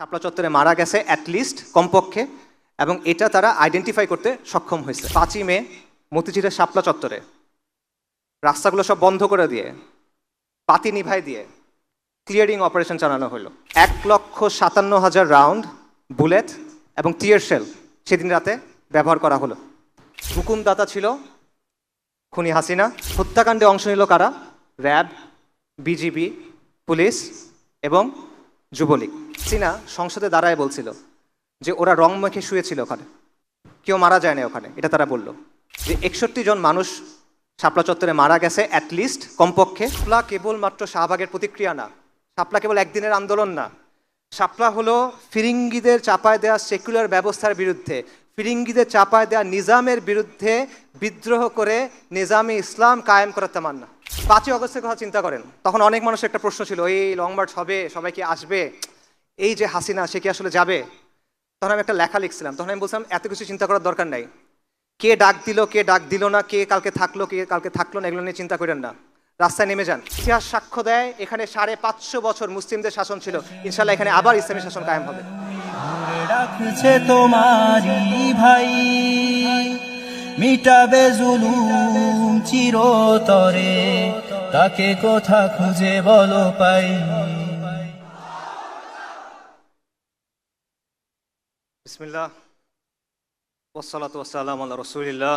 শাপলা চত্বরে মারা গেছে অ্যাটলিস্ট কমপক্ষে, এবং এটা তারা আইডেন্টিফাই করতে সক্ষম হয়েছে। 5ই মে মতিঝিলের শাপলা চত্বরে রাস্তাগুলো সব বন্ধ করে দিয়ে, বাতি নিভাই দিয়ে ক্লিয়ারিং অপারেশন চালানো হলো। 1,57,000 রাউন্ড বুলেট এবং টিয়ার শেল সেদিন রাতে ব্যবহার করা হলো। হুকুমদাতা ছিল খুনি হাসিনা। হত্যাকাণ্ডে অংশ নিল কারা? র্যাব, বিজিবি, পুলিশ এবং যুবলীগ। হাসিনা সংসদে দাঁড়ায় বলছিল যে ওরা রং মেখে শুয়েছিল ওখানে, কেউ মারা যায় না ওখানে। এটা তারা বলল যে 61 জন মানুষ শাপলা চত্বরে মারা গেছে অ্যাটলিস্ট কমপক্ষে। শাপলা কেবলমাত্র শাহবাগের প্রতিক্রিয়া না, শাপলা কেবল একদিনের আন্দোলন না, শাপলা হলো ফিরিঙ্গিদের চাপায় দেওয়া সেকুলার ব্যবস্থার বিরুদ্ধে, ফিরিঙ্গিদের চাপায় দেওয়া নিজামের বিরুদ্ধে বিদ্রোহ করে নিজামে ইসলাম কায়েম করার তামান্না। 5ই অগস্টের কথা চিন্তা করেন, তখন অনেক মানুষের একটা প্রশ্ন ছিল, এই লং মার্চ হবে, সবাই কি আসবে, এই যে হাসিনা সে কি আসলে যাবে? তখন আমি একটা লেখা লিখছিলাম, তখন আমি বলছিলাম এত কিছু চিন্তা করার দরকার নাই। কে ডাক দিল, কে ডাক দিল না, কে কালকে থাকলো, কে কালকে থাকলো না, এগুলো নিয়ে চিন্তা করেন না, রাস্তায় নেমে যান। ইতিহাস সাক্ষ্য দেয় এখানে 550 বছর মুসলিমদের শাসন ছিল, ইনশাল্লাহ এখানে আবার ইসলামী শাসন কায়েম হবে। রাখছে তোমারি ভাই, মিটাবে জুলুম চিরতরে, তাকে কোথা খুঁজে বলো পাই। বিসমিল্লাহ ওয়াসসালাতু ওয়াসসালামু আলা রাসূলিল্লাহ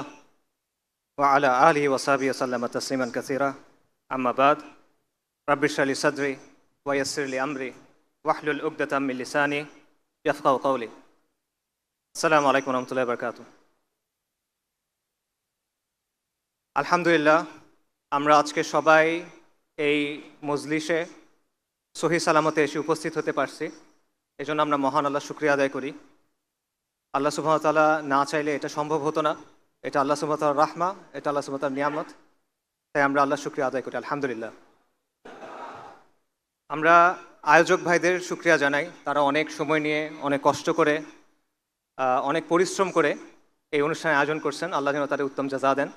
ওয়া আলা আলিহি ওয়া সাহবিহি ওয়াসাল্লাম তাসলিমান কাসীরা, আম্মা বাদ। রাব্বি ইশরাহ লি সাদরি ওয়া ইয়াসসির লি আমরি ওয়াহলুল উকদাতাম মিন লিসানি ইয়াফকাহু কওলি। আসসালামু আলাইকুম ওয়া রাহমাতুল্লাহি ওয়া বারাকাতুহু। আলহামদুলিল্লাহ, আমরা আজকে সবাই এই মজলিসে সহি সালামতে এসে উপস্থিত হতে পারছি, এজন্য আমরা মহান আল্লাহ শুকরিয়া আদায় করি। আল্লাহ সুবহানাহু ওয়া তাআলা না চাইলে এটা সম্ভব হতো না, এটা আল্লাহ সুবহানাহু ওয়া তাআলার রাহমা, এটা আল্লাহ সুবহানাহু ওয়া তাআলার নিয়ামত, তাই আমরা আল্লাহ শুকরিয়া আদায় করি আলহামদুলিল্লাহ। আমরা আয়োজক ভাইদের শুকরিয়া জানাই, তারা অনেক সময় নিয়ে, অনেক কষ্ট করে, অনেক পরিশ্রম করে এই অনুষ্ঠানে আয়োজন করছেন, আল্লাহ যেন তাদের উত্তম জাযা দেন।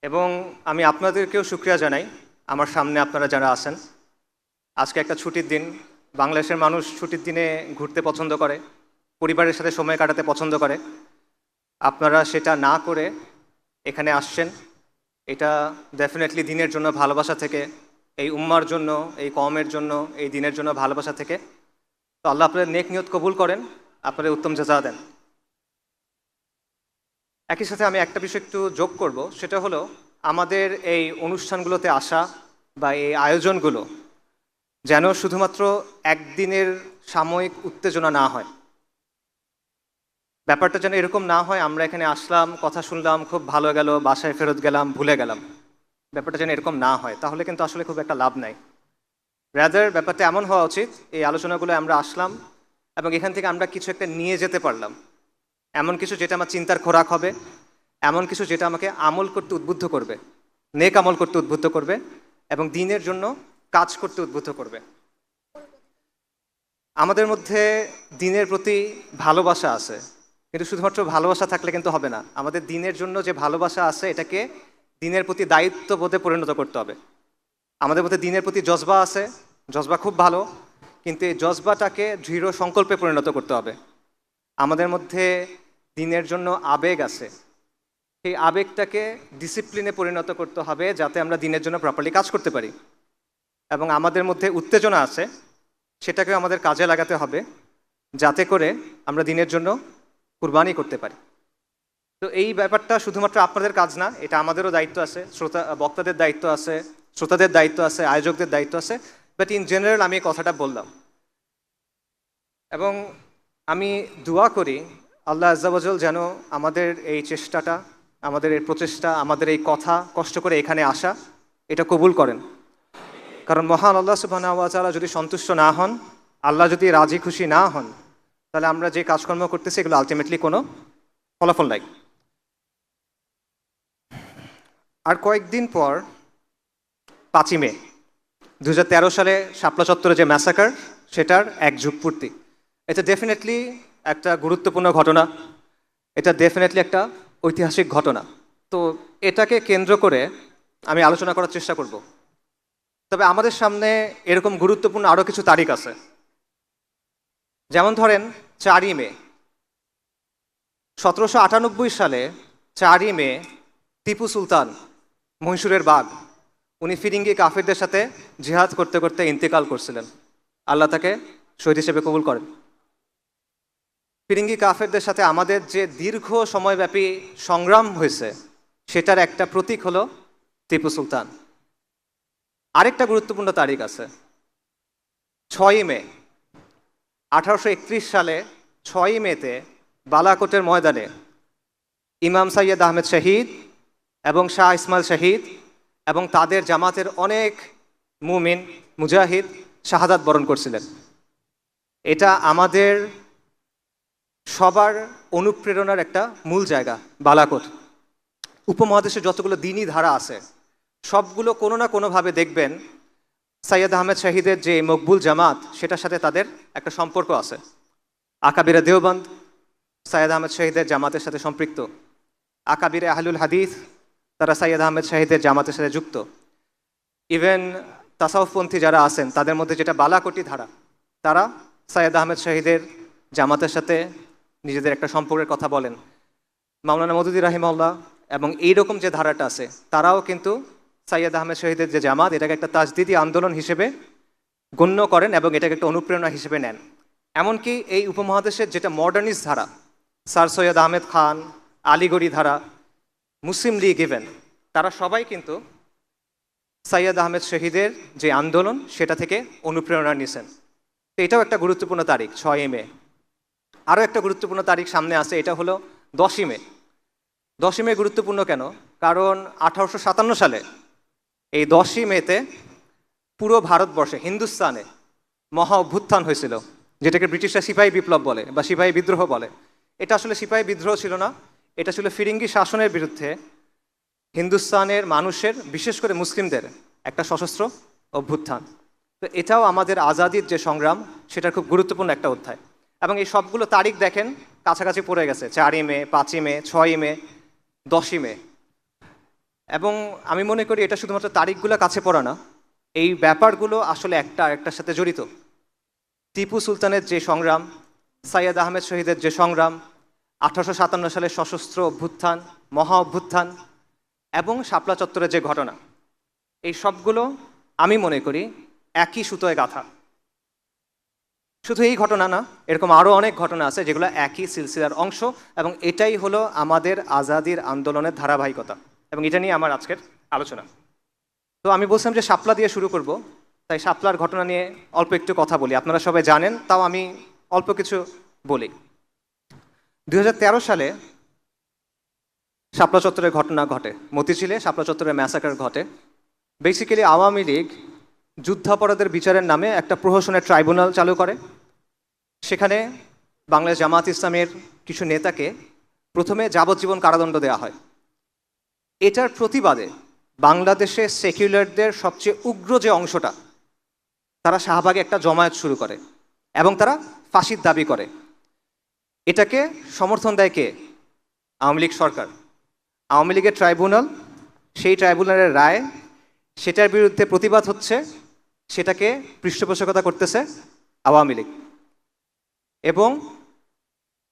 এবং আমি আপনাদেরকেও শুকরিয়া জানাই, আমার সামনে আপনারা যারা আছেন। আজকে একটা ছুটির দিন, বাংলাদেশের মানুষ ছুটির দিনে ঘুরতে পছন্দ করে, পরিবারের সাথে সময় কাটাতে পছন্দ করে। আপনারা সেটা না করে এখানে আসছেন, এটা ডেফিনেটলি দিনের জন্য ভালোবাসা থেকে, এই উম্মার জন্য, এই কওমের জন্য, এই দিনের জন্য ভালোবাসা থেকে। তো আল্লাহ আপনাদের নেক নিয়ত কবুল করেন, আপনাদের উত্তম জাযা দেন। একই সাথে আমি একটা বিষয় একটু যোগ করব, সেটা হলো আমাদের এই অনুষ্ঠানগুলোতে আসা বা এই আয়োজনগুলো যেন শুধুমাত্র একদিনের সাময়িক উত্তেজনা না হয়। ব্যাপারটা যেন এরকম না হয় আমরা এখানে আসলাম, কথা শুনলাম, খুব ভালো গেল, বাসায় ফেরত গেলাম, ভুলে গেলাম। ব্যাপারটা যেন এরকম না হয়, তাহলে কিন্তু আসলে খুব একটা লাভ নাই। রাদার ব্যাপারটা এমন হওয়া উচিত, এই আলোচনাগুলো আমরা আসলাম এবং এখান থেকে আমরা কিছু একটা নিয়ে যেতে পারলাম, এমন কিছু যেটা আমার চিন্তার খোরাক হবে, এমন কিছু যেটা আমাকে আমল করতে উদ্বুদ্ধ করবে, নেক আমল করতে উদ্বুদ্ধ করবে এবং দিনের জন্য কাজ করতে উদ্বুদ্ধ করবে। আমাদের মধ্যে দিনের প্রতি ভালোবাসা আছে, কিন্তু শুধুমাত্র ভালোবাসা থাকলে কিন্তু হবে না। আমাদের দিনের জন্য যে ভালোবাসা আছে এটাকে দিনের প্রতি দায়িত্ববোধে পরিণত করতে হবে। আমাদের মধ্যে দিনের প্রতি জজবা আছে, জজবা খুব ভালো, কিন্তু এই জজবাটাকে দৃঢ় সংকল্পে পরিণত করতে হবে। আমাদের মধ্যে দিনের জন্য আবেগ আছে, সেই আবেগটাকে ডিসিপ্লিনে পরিণত করতে হবে যাতে আমরা দিনের জন্য প্রপারলি কাজ করতে পারি। এবং আমাদের মধ্যে উত্তেজনা আছে, সেটাকে আমাদের কাজে লাগাতে হবে যাতে করে আমরা দিনের জন্য কুরবানি করতে পারি। তো এই ব্যাপারটা শুধুমাত্র আপনাদের কাজ না, এটা আমাদেরও দায়িত্ব আছে, বক্তাদের দায়িত্ব আছে, শ্রোতাদের দায়িত্ব আছে, আয়োজকদের দায়িত্ব আছে। বাট ইন জেনারেল আমি এই কথাটা বললাম এবং আমি দোয়া করি আল্লাহ আজ্জা ওয়াজাল যেন আমাদের এই চেষ্টাটা, আমাদের এই প্রচেষ্টা, আমাদের এই কথা, কষ্ট করে এখানে আসা, এটা কবুল করেন। কারণ মহান আল্লাহ সুবহানাহু ওয়া তাআলা যদি সন্তুষ্ট না হন, আল্লাহ যদি রাজি খুশি না হন, তাহলে আমরা যে কাজকর্ম করতেছি এগুলো আলটিমেটলি কোনো ফলাফল নাই। আর কয়েকদিন পর 5ই মে 2013 সালে শাপলা চত্বরে যে ম্যাসাকার, সেটার 1 যুগ পূর্তি। এটা ডেফিনেটলি একটা গুরুত্বপূর্ণ ঘটনা, এটা ডেফিনেটলি একটা ঐতিহাসিক ঘটনা। তো এটাকে কেন্দ্র করে আমি আলোচনা করার চেষ্টা করব। তবে আমাদের সামনে এরকম গুরুত্বপূর্ণ আরও কিছু তারিখ আছে, যেমন ধরেন 4ই মে 1798 সালে 4ই মে টিপু সুলতান মহীশূরের বাঘ উনি ফিরিঙ্গি কাফেরদের সাথে জিহাদ করতে করতে ইন্তেকাল করছিলেন। আল্লাহ তাকে শহীদ হিসেবে কবুল করেন। ফিরিঙ্গি কাফেরদের সাথে আমাদের যে দীর্ঘ সময়ব্যাপী সংগ্রাম হয়েছে সেটার একটা প্রতীক হলো টিপু সুলতান। আরেকটা গুরুত্বপূর্ণ তারিখ আছে 6ই মে 1831 সালে 6ই মেতে বালাকোটের ময়দানে ইমাম সৈয়দ আহমেদ শহীদ এবং শাহ ইসমাইল শহীদ এবং তাদের জামাতের অনেক মুমিন মুজাহিদ শাহাদাত বরণ করছিলেন। এটা আমাদের সবার অনুপ্রেরণার একটা মূল জায়গা বালাকোট। উপমহাদেশে যতগুলো দ্বীনি ধারা আছে সবগুলো কোনো না কোনোভাবে দেখবেন সৈয়দ আহমেদ শহীদের যে মকবুল জামাত সেটার সাথে তাদের একটা সম্পর্ক আছে। আকাবিরে দেওবন্দ সৈয়দ আহমেদ শহীদের জামাতের সাথে সম্পৃক্ত, আকাবিরে আহলুল হাদিস তারা সৈয়দ আহমেদ শহীদের জামাতের সাথে যুক্ত। ইভেন তাসাউফপন্থী যারা আছেন তাদের মধ্যে যেটা বালাকোটি ধারা তারা সৈয়দ আহমেদ শহীদের জামাতের সাথে নিজেদের একটা সম্পর্কের কথা বলেন। মাওলানা মওদুদী রাহিমাহুল্লাহ এবং এইরকম যে ধারাটা আছে তারাও কিন্তু সৈয়দ আহমেদ শহীদের যে জামাত এটাকে একটা তাজদিদি আন্দোলন হিসেবে গণ্য করেন এবং এটাকে একটা অনুপ্রেরণা হিসেবে নেন। এমনকি এই উপমহাদেশের যেটা মডার্নিস্ট ধারা স্যার সৈয়দ আহমেদ খান, আলীগড়ি ধারা, মুসলিম লীগ ইভেন তারা সবাই কিন্তু সৈয়দ আহমেদ শহীদের যে আন্দোলন সেটা থেকে অনুপ্রেরণা নিয়েছেন। তো এটাও একটা গুরুত্বপূর্ণ তারিখ 6ই মে। আরও একটা গুরুত্বপূর্ণ তারিখ সামনে আছে, এটা হলো 10ই মে। 10ই মে গুরুত্বপূর্ণ কেন? কারণ 1857 সালে এই 10ই মেতে পুরো ভারতবর্ষে হিন্দুস্তানে মহা অভ্যুত্থান হয়েছিল, যেটাকে ব্রিটিশরা সিপাহী বিপ্লব বলে বা সিপাহী বিদ্রোহ বলে। এটা আসলে সিপাহী বিদ্রোহ ছিল না, এটা ছিল ফিরিঙ্গি শাসনের বিরুদ্ধে হিন্দুস্তানের মানুষের বিশেষ করে মুসলিমদের একটা সশস্ত্র অভ্যুত্থান। তো এটাও আমাদের আজাদির যে সংগ্রাম সেটার খুব গুরুত্বপূর্ণ একটা অধ্যায়। এবং এই সবগুলো তারিখ দেখেন কাছাকাছি পড়ে গেছে, 4ই মে, 5ই মে, 6ই মে, 10ই মে। এবং আমি মনে করি এটা শুধুমাত্র তারিখগুলো কাছে পড়া না, এই ব্যাপারগুলো আসলে একটা আরেকটার সাথে জড়িত। টিপু সুলতানের যে সংগ্রাম, সৈয়দ আহমেদ শহীদের যে সংগ্রাম, 1857 সালের সশস্ত্র অভ্যুত্থান, মহা অভ্যুত্থান এবং শাপলা চত্বরের যে ঘটনা, এই সবগুলো আমি মনে করি একই সুতোয় গাঁথা। শুধু এই ঘটনা না, এরকম আরও অনেক ঘটনা আছে যেগুলো একই সিলসিলার অংশ এবং এটাই হলো আমাদের আজাদির আন্দোলনের ধারাবাহিকতা এবং এটা নিয়ে আমার আজকের আলোচনা। তো আমি বলছিলাম যে শাপলা দিয়ে শুরু করব, তাই শাপলার ঘটনা নিয়ে অল্প একটু কথা বলি। আপনারা সবাই জানেন, তাও আমি অল্প কিছু বলি। 2013 সালে শাপলা চত্বরের ঘটনা ঘটে, মতিঝিলে শাপলা চত্বরের ম্যাসাকার ঘটে। বেসিক্যালি আওয়ামী লীগ যুদ্ধাপরাধের বিচারের নামে একটা প্রহসনের ট্রাইব্যুনাল চালু করে। সেখানে বাংলাদেশ জামাত ইসলামের কিছু নেতাকে প্রথমে যাবজ্জীবন কারাদণ্ড দেওয়া হয়। এটার প্রতিবাদে বাংলাদেশে সেকুলারদের সবচেয়ে উগ্র যে অংশটা তারা শাহবাগে একটা জমায়েত শুরু করে এবং তারা ফাঁসির দাবি করে। এটাকে সমর্থন দেয় কে? আওয়ামী লীগ সরকার। আওয়ামী লীগের ট্রাইব্যুনাল, সেই ট্রাইব্যুনালের রায়, সেটার বিরুদ্ধে প্রতিবাদ হচ্ছে, সেটাকে পৃষ্ঠপোষকতা করতেছে আওয়ামী লীগ। এবং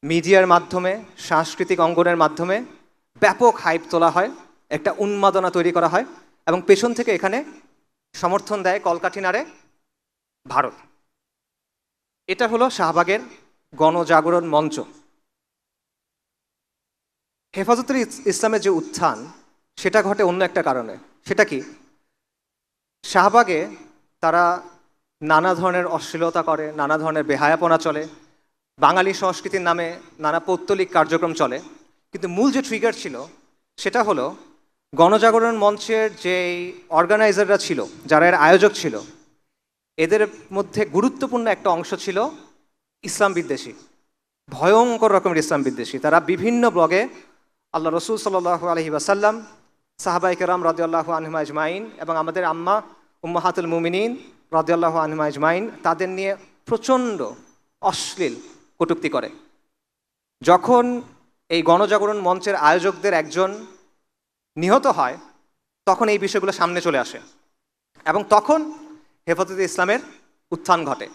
মিডিয়ার মাধ্যমে, সাংস্কৃতিক অঙ্গনের মাধ্যমে ব্যাপক হাইপ তোলা হয়, একটা উন্মাদনা তৈরি করা হয় এবং পেছন থেকে এখানে সমর্থন দেয় কলকাঠি নাড়ে ভারত। এটা হলো শাহবাগের গণজাগরণ মঞ্চ। হেফাজতে ইসলামের যে উত্থান সেটা ঘটে অন্য একটা কারণে। সেটা কি? শাহবাগে তারা নানা ধরনের অশ্লীলতা করে, নানা ধরনের বেহায়াপনা চলে, বাঙালি সংস্কৃতির নামে নানা পৌত্তলিক কার্যক্রম চলে। কিন্তু মূল যে ট্রিগার ছিল সেটা হলো গণজাগরণ মঞ্চের যে অর্গানাইজাররা ছিল, যারা এর আয়োজক ছিল, এদের মধ্যে গুরুত্বপূর্ণ একটা অংশ ছিল ইসলাম বিদ্বেষী, ভয়ঙ্কর রকমের ইসলাম বিদ্বেষী। তারা বিভিন্ন ব্লগে আল্লাহ রসুল সাল্লাল্লাহু আলাইহি ওয়াসাল্লাম, সাহাবায়ে কেরাম রাদিয়াল্লাহু আনহুম আজমাইন এবং আমাদের আম্মা উম্মাহাতুল মুমিনিন রাদিয়াল্লাহু আনহুম আজমাইন তাদের নিয়ে প্রচণ্ড অশ্লীল কটূক্তি করে। যখন এই গণজাগরণ মঞ্চের আয়োজকদের একজন নিহত হয় তখন এই বিষয়গুলো সামনে চলে আসে এবং তখন হেফাজতে ইসলামের উত্থান ঘটে।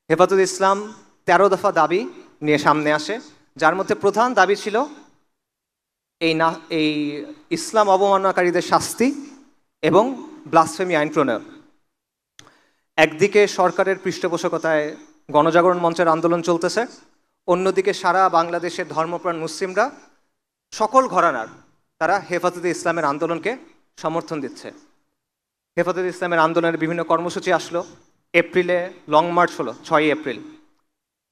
হেফাজতে ইসলাম 13 দফা দাবি নিয়ে সামনে আসে, যার মধ্যে প্রধান দাবি ছিল এই ইসলাম অবমাননাকারীদের শাস্তি এবং ব্লাসফেমি আইন প্রণয়ন। একদিকে সরকারের পৃষ্ঠপোষকতায় গণজাগরণ মঞ্চের আন্দোলন চলতেছে, অন্যদিকে সারা বাংলাদেশের ধর্মপ্রাণ মুসলিমরা সকল ঘরানার তারা হেফাজতে ইসলামের আন্দোলনকে সমর্থন দিচ্ছে। হেফাজতে ইসলামের আন্দোলনের বিভিন্ন কর্মসূচি আসলো। এপ্রিলে লং মার্চ হলো 6 এপ্রিল।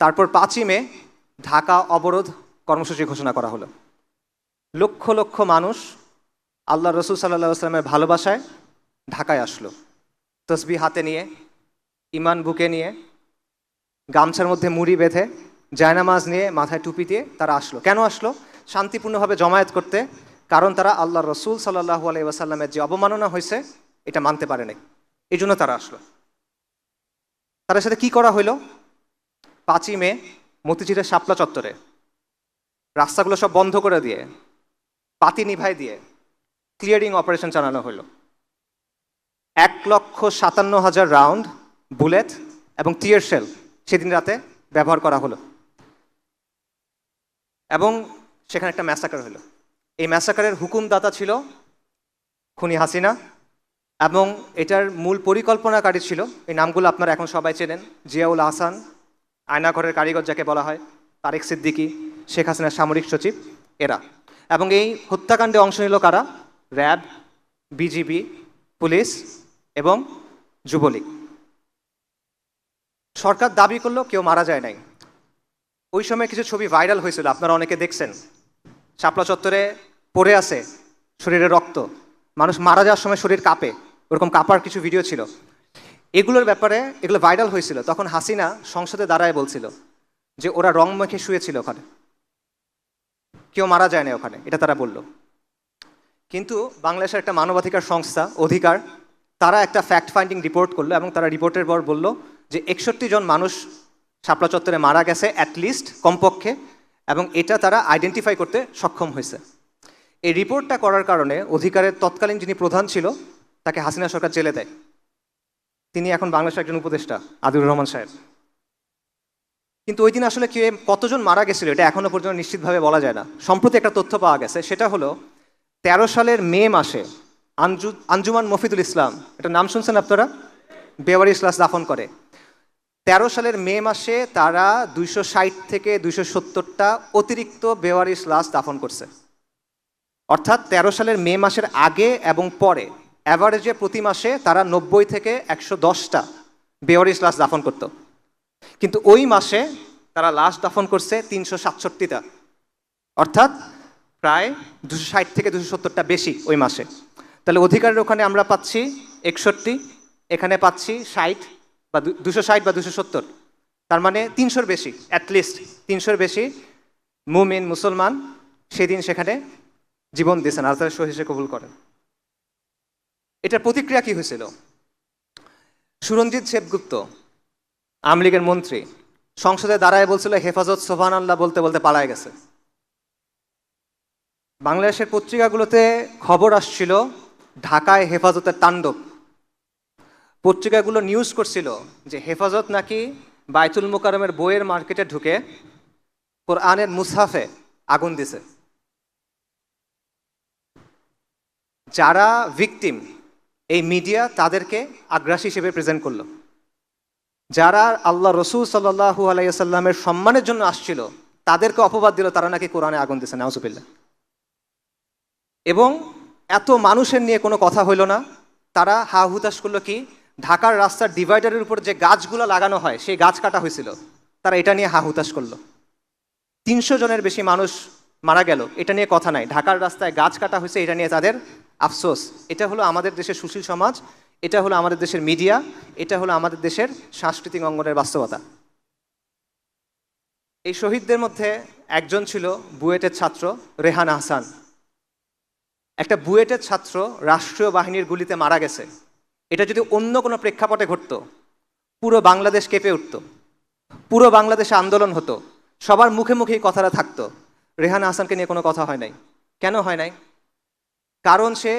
তারপর 5 মে ঢাকা অবরোধ কর্মসূচি ঘোষণা করা হলো। লক্ষ লক্ষ মানুষ আল্লাহ রসুল সাল্লাল্লাহু আলাইহি ওয়াসাল্লামের ভালোবাসায় ঢাকায় আসলো, তসবিহ হাতে নিয়ে, ইমান বুকে নিয়ে, গামছার মধ্যে মুড়ি বেঁধে, জায়নামাজ নিয়ে, মাথায় টুপি দিয়ে তারা আসলো। কেন আসলো? শান্তিপূর্ণভাবে জমায়েত করতে। কারণ তারা আল্লাহ রসুল সাল্লাল্লাহু আলাইহি ওয়াসাল্লামের যে অবমাননা হয়েছে এটা মানতে পারে নাই, এই জন্য তারা আসলো। তাদের সাথে কি করা হইল? 5 মে মতিঝিলের শাপলা চত্বরে রাস্তাগুলো সব বন্ধ করে দিয়ে, পাতি নিভাই দিয়ে ক্লিয়ারিং অপারেশন চালানো হলো। 1,57,000 রাউন্ড বুলেট এবং টিয়ার শেল সেদিন রাতে ব্যবহার করা হলো এবং সেখানে একটা ম্যাসাকার হলো। এই ম্যাসাকারের হুকুমদাতা ছিল খুনি হাসিনা এবং এটার মূল পরিকল্পনাকারী ছিল, এই নামগুলো আপনারা এখন সবাই চেনেন, জিয়াউল আহসান, আয়নাঘরের কারিগর যাকে বলা হয়, তারেক সিদ্দিকী, শেখ হাসিনার সামরিক সচিব, এরা। এবং এই হত্যাকাণ্ডে অংশ নিল কারা? র্যাব, বিজিবি, পুলিশ এবং যুবলীগ। সরকার দাবি করলো কেউ মারা যায় নাই। ওই সময় কিছু ছবি ভাইরাল হয়েছিল, আপনারা অনেকে দেখছেন। শাপলা চত্বরে পড়ে আছে শরীরে রক্ত, মানুষ মারা যাওয়ার সময় শরীর কাঁপে, ওরকম কাঁপার কিছু ভিডিও ছিল। এগুলোর ব্যাপারে এগুলো ভাইরাল হয়েছিল। তখন হাসিনা সংসদে দাঁড়ায় বলছিল যে ওরা রং মেখে শুয়েছিল ওখানে, কেউ মারা যায় না ওখানে, এটা তারা বলল। কিন্তু বাংলাদেশের একটা মানবাধিকার সংস্থা অধিকার, তারা একটা ফ্যাক্ট ফাইন্ডিং রিপোর্ট করলো এবং তারা রিপোর্টের পর বলল যে 61 জন মানুষ শাপলা চত্বরে মারা গেছে অ্যাটলিস্ট, কমপক্ষে, এবং এটা তারা আইডেন্টিফাই করতে সক্ষম হয়েছে। এই রিপোর্টটা করার কারণে অধিকারের তৎকালীন যিনি প্রধান ছিল তাকে হাসিনা সরকার জেলে দেয়। তিনি এখন বাংলাদেশের একজন উপদেষ্টা, আদিলুর রহমান সাহেব। কিন্তু ওই দিন আসলে কতজন মারা গেছিল এটা এখনো পর্যন্ত নিশ্চিতভাবে বলা যায় না। সম্প্রতি একটা তথ্য পাওয়া গেছে, সেটা হলো 13 সালের মে মাসে আঞ্জুমান মফিদুল ইসলাম, এটা নাম শুনছেন আপনারা? বেওয়ারিশ লাশ দাফন করে। 13 সালের মে মাসে তারা 260 থেকে 270টা অতিরিক্ত বেওয়ারিশ লাশ দাফন করছে। অর্থাৎ 13 সালের মে মাসের আগে এবং পরে অ্যাভারেজে প্রতি মাসে তারা 90 থেকে 110টা বেওয়ারিশ লাশ দাফন করত। কিন্তু ওই মাসে তারা লাশ দাফন করছে 367টা, অর্থাৎ প্রায় 260 থেকে 270টা বেশি ওই মাসে। তাহলে অধিকারের ওখানে আমরা পাচ্ছি 61, এখানে পাচ্ছি 60 বা 260 বা 270, তার মানে 300-র বেশি, অ্যাটলিস্ট 300-র বেশি মুমিন মুসলমান সেদিন সেখানে জীবন দিয়েছেন, আর তারা শহীদ হিসেবে কবুল করেন। এটার প্রতিক্রিয়া কি হয়েছিল? সুরঞ্জিত সেবগুপ্ত, আওয়ামী লীগের মন্ত্রী, সংসদে দাঁড়ায় বলছিল হেফাজত সুবহানাল্লাহ বলতে বলতে পালায় গেছে। বাংলাদেশের পত্রিকাগুলোতে খবর আসছিল ঢাকায় হেফাজতের তাণ্ডব। পত্রিকাগুলো নিউজ করছিল যে হেফাজত নাকি বায়তুল মুকাররমের বইয়ের মার্কেটে ঢুকে কোরআনের মুসহাফে আগুন দিছে। যারা ভিকটিম, এই মিডিয়া তাদেরকে আগ্রাসী হিসেবে প্রেজেন্ট করলো। যারা আল্লাহ রসুল সাল্লাল্লাহু আলাইহি ওয়াসাল্লামের সম্মানের জন্য আসছিল তাদেরকে অপবাদ দিল তারা নাকি কোরআনে আগুন দিছে, নাউজুবিল্লাহ। এবং এত মানুষের নিয়ে কোনো কথা হইল না, তারা হা হুতাশ করলো কি, ঢাকার রাস্তার ডিভাইডারের উপর যে গাছগুলো লাগানো হয় সেই গাছ কাটা হয়েছিল, তারা এটা নিয়ে হা হুতাশ করলো। 300 জনের বেশি মানুষ মারা গেল, এটা নিয়ে কথা নাই। ঢাকার রাস্তায় গাছ কাটা হয়েছে, এটা নিয়ে তাদের আফসোস। এটা হলো আমাদের দেশের সুশীল সমাজ, এটা হলো আমাদের দেশের মিডিয়া, এটা হলো আমাদের দেশের সাংস্কৃতিক অঙ্গনের বাস্তবতা। এই শহীদদের মধ্যে একজন ছিল বুয়েটের ছাত্র রেহান আহসান। একটা বুয়েটের ছাত্র রাষ্ট্রীয় বাহিনীর গুলিতে মারা গেছে, এটা যদি অন্য কোনো প্রেক্ষাপটে ঘটতো পুরো বাংলাদেশ কেঁপে উঠত, পুরো বাংলাদেশে আন্দোলন হতো, সবার মুখে মুখেই কথাটা থাকতো। রেহান আহসানকে নিয়ে কোনো কথা হয় নাই। কেন হয় নাই? কারণ সে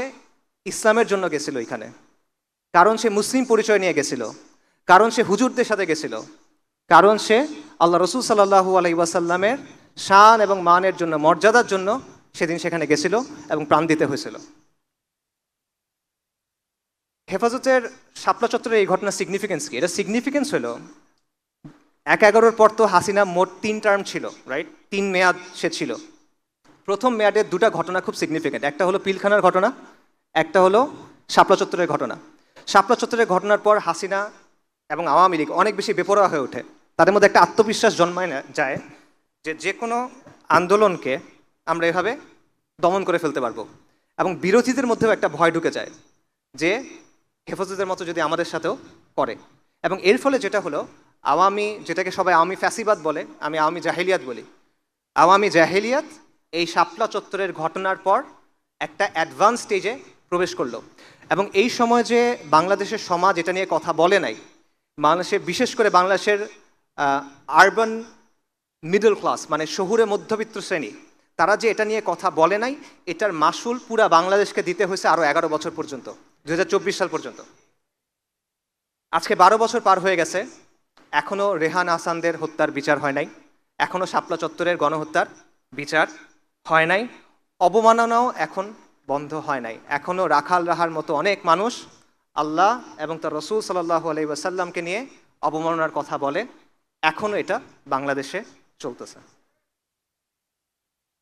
ইসলামের জন্য গেছিল এখানে, কারণ সে মুসলিম পরিচয় নিয়ে গেছিল, কারণ সে হুজুরদের সাথে গেছিল, কারণ সে আল্লাহ রসুল সাল্লাল্লাহু আলাইহি ওয়াসাল্লামের শান এবং মানের জন্য, মর্যাদার জন্য সেদিন সেখানে গেছিল এবং প্রাণ দিতে হয়েছিল। হেফাজতের শাপলা চত্বরের এই ঘটনার সিগনিফিকেন্স কি? এটা সিগনিফিকেন্স হলো ১/১১ পর তো হাসিনা মোট ৩ টার্ম ছিল, রাইট? ৩ মেয়াদ সে ছিল। প্রথম মেয়াদের দুটা ঘটনা খুব সিগনিফিকেন্ট, একটা হলো পিলখানার ঘটনা, একটা হলো শাপলা চত্বরের ঘটনা। শাপলা চত্বরের ঘটনার পর হাসিনা এবং আওয়ামী লীগ অনেক বেশি বেপরোয়া হয়ে ওঠে। তাদের মধ্যে একটা আত্মবিশ্বাস জন্মায় না যায় যে যে কোনো আন্দোলনকে আমরা এভাবে দমন করে ফেলতে পারবো, এবং বিরোধীদের মধ্যেও একটা ভয় ঢুকে যায় যে হেফাজতের মতো যদি আমাদের সাথেও করে। এবং এর ফলে যেটা হলো, আওয়ামী, যেটাকে সবাই আওয়ামী ফ্যাসিবাদ বলে, আমি আওয়ামী জাহেলিয়াত বলি, আওয়ামী জাহেলিয়াত এই শাপলা চত্বরের ঘটনার পর একটা অ্যাডভান্স স্টেজে প্রবেশ করলো। এবং এই সময় যে বাংলাদেশের সমাজ এটা নিয়ে কথা বলে নাই, বাংলাদেশের, বিশেষ করে বাংলাদেশের আরবান মিডল ক্লাস, মানে শহুরে মধ্যবিত্ত শ্রেণী, তারা যে এটা নিয়ে কথা বলে নাই, এটার মাসুল পুরা বাংলাদেশকে দিতে হয়েছে আরও ১১ বছর পর্যন্ত, ২০২৪ সাল পর্যন্ত। আজকে ১২ বছর পার হয়ে গেছে, এখনও রেহান হাসানদের হত্যার বিচার হয় নাই, এখনও শাপলা চত্বরের গণহত্যার বিচার হয় নাই, অবমাননাও এখন বন্ধ হয় নাই। এখনও রাখাল রাহার মতো অনেক মানুষ আল্লাহ এবং তার রসুল সাল্লাল্লাহু আলাইহি ওয়াসাল্লামকে নিয়ে অবমাননার কথা বলে, এখনও এটা বাংলাদেশে চলতেছে।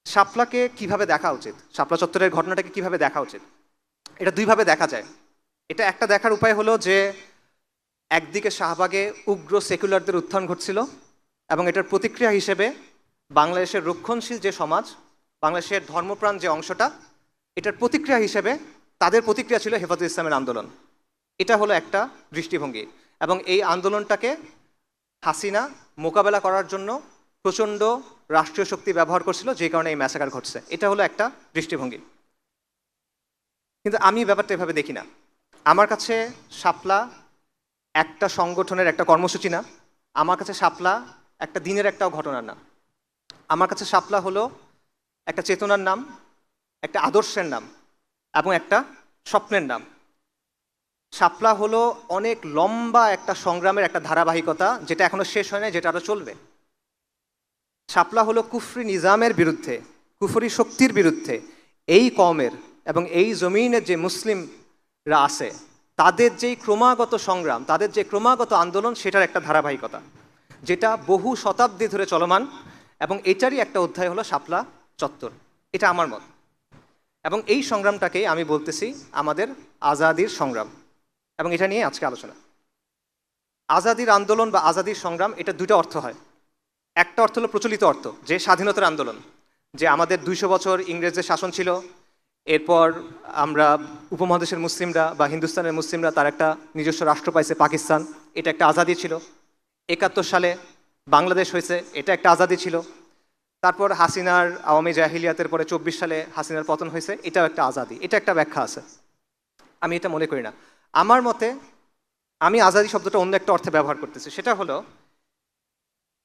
শাপলাকে কিভাবে দেখা উচিত, শাপলা চত্বরের ঘটনাটাকে কিভাবে দেখা উচিত? এটা দুইভাবে দেখা যায়। এটা একটা দেখার উপায় হলো যে একদিকে শাহবাগে উগ্র সেকুলারদের উত্থান ঘটছিল, এবং এটার প্রতিক্রিয়া হিসেবে বাংলাদেশের রক্ষণশীল যে সমাজ, বাংলাদেশের ধর্মপ্রাণ যে অংশটা, এটার প্রতিক্রিয়া হিসেবে তাদের প্রতিক্রিয়া ছিল হেফাজত ইসলামের আন্দোলন। এটা হলো একটা দৃষ্টিভঙ্গি, এবং এই আন্দোলনটাকে হাসিনা মোকাবেলা করার জন্য প্রচণ্ড রাষ্ট্রীয় শক্তি ব্যবহার করছিল, যে কারণে এই ম্যাসাকার ঘটছে। এটা হলো একটা দৃষ্টিভঙ্গি। কিন্তু আমি ব্যাপারটা এভাবে দেখি না। আমার কাছে শাপলা একটা সংগঠনের একটা কর্মসূচি না, আমার কাছে শাপলা একটা দিনের একটাও ঘটনার না। আমার কাছে শাপলা হলো একটা চেতনার নাম, একটা আদর্শের নাম, এবং একটা স্বপ্নের নাম। শাপলা হলো অনেক লম্বা একটা সংগ্রামের একটা ধারাবাহিকতা, যেটা এখনো শেষ হয় না, যেটা আরও চলবে। শাপলা হলো কুফরি নিজামের বিরুদ্ধে, কুফরি শক্তির বিরুদ্ধে এই কওমের এবং এই জমিনের যে মুসলিমরা আছে তাদের যেই ক্রমাগত সংগ্রাম, তাদের যে ক্রমাগত আন্দোলন, সেটার একটা ধারাবাহিকতা, যেটা বহু শতাব্দী ধরে চলমান, এবং এটারই একটা অধ্যায় হলো শাপলা চত্বর। এটা আমার মত। এবং এই সংগ্রামটাকেই আমি বলতেছি আমাদের আজাদির সংগ্রাম, এবং এটা নিয়ে আজকে আলোচনা। আজাদির আন্দোলন বা আজাদির সংগ্রাম, এটা দুটো অর্থ হয়। একটা অর্থ হলো প্রচলিত অর্থ, যে স্বাধীনতার আন্দোলন, যে আমাদের ২০০ বছর ইংরেজদের শাসন ছিল, এরপর আমরা উপমহাদেশের মুসলিমরা বা হিন্দুস্তানের মুসলিমরা তার একটা নিজস্ব রাষ্ট্র পাইছে পাকিস্তান, এটা একটা আজাদি ছিল। ৭১ সালে বাংলাদেশ হয়েছে, এটা একটা আজাদি ছিল। তারপর হাসিনার আওয়ামী জাহিলিয়াতের পরে ২৪ সালে হাসিনার পতন হয়েছে, এটাও একটা আজাদি। এটা একটা ব্যাখ্যা আছে, আমি এটা মনে করি না। আমার মতে আমি আজাদি শব্দটা অন্য একটা অর্থে ব্যবহার করতেছি। সেটা হলো,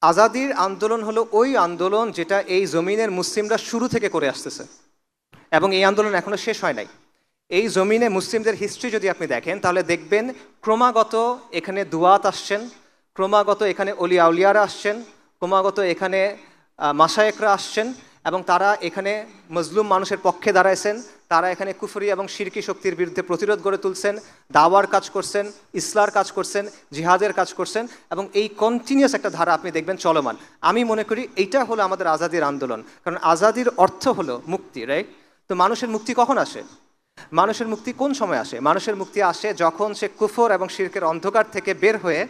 আজাদির আন্দোলন হলো ওই আন্দোলন যেটা এই জমিনের মুসলিমরা শুরু থেকে করে আসতেছে, এবং এই আন্দোলন এখনো শেষ হয় নাই। এই জমিনে মুসলিমদের হিস্ট্রি যদি আপনি দেখেন, তাহলে দেখবেন ক্রমাগত এখানে দুয়াত আসছেন, ক্রমাগত এখানে অলি আউলিয়ারা আসছেন, ক্রমাগত এখানে মাশায়েখরা আসছেন, এবং তারা এখানে মজলুম মানুষের পক্ষে দাঁড়াইছেন। তারা এখানে কুফরি এবং শিরকি শক্তির বিরুদ্ধে প্রতিরোধ গড়ে তুলছেন, দাওয়ার কাজ করছেন, ইসলার কাজ করছেন, জিহাদের কাজ করছেন, এবং এই কন্টিনিউয়াস একটা ধারা আপনি দেখবেন চলমান। আমি মনে করি এইটা হলো আমাদের আজাদির আন্দোলন, কারণ আজাদির অর্থ হলো মুক্তি, রাইট? তো মানুষের মুক্তি কখন আসে? মানুষের মুক্তি কোন সময় আসে? মানুষের মুক্তি আসে যখন সে কুফর এবং শিরকের অন্ধকার থেকে বের হয়ে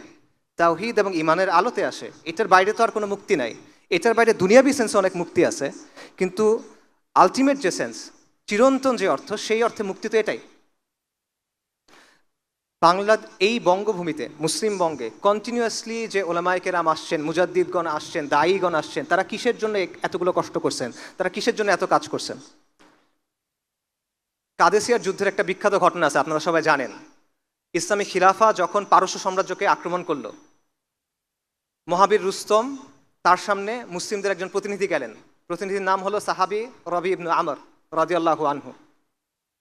তাওহীদ এবং ঈমানের আলোতে আসে। এটার বাইরে তো আর কোনো মুক্তি নাই। এটার বাইরে দুনিয়াবি সেন্সে অনেক মুক্তি আছে, কিন্তু আলটিমেট যে সেন্স, চিরন্তন যে অর্থ, সেই অর্থে মুক্তি তো এটাই। বাংলা, এই বঙ্গভূমিতে, মুসলিম বঙ্গে কন্টিনিউয়াসলি যে ওলামায়ে কেরাম আসছেন, মুজাদ্দিদগণ আসছেন, দায়ীগণ আসছেন, তারা কিসের জন্য এতগুলো কষ্ট করছেন? তারা কিসের জন্য এত কাজ করছেন? কাদেসিয়ার যুদ্ধের একটা বিখ্যাত ঘটনা আছে, আপনারা সবাই জানেন। ইসলামী খিলাফা যখন পারস্য সাম্রাজ্যকে আক্রমণ করলো, মহাবীর রুস্তম তার সামনে মুসলিমদের একজন প্রতিনিধি গেলেন। প্রতিনিধির নাম হলো সাহাবী রবি ইবনু আমর রাদিয়াল্লাহু আনহু।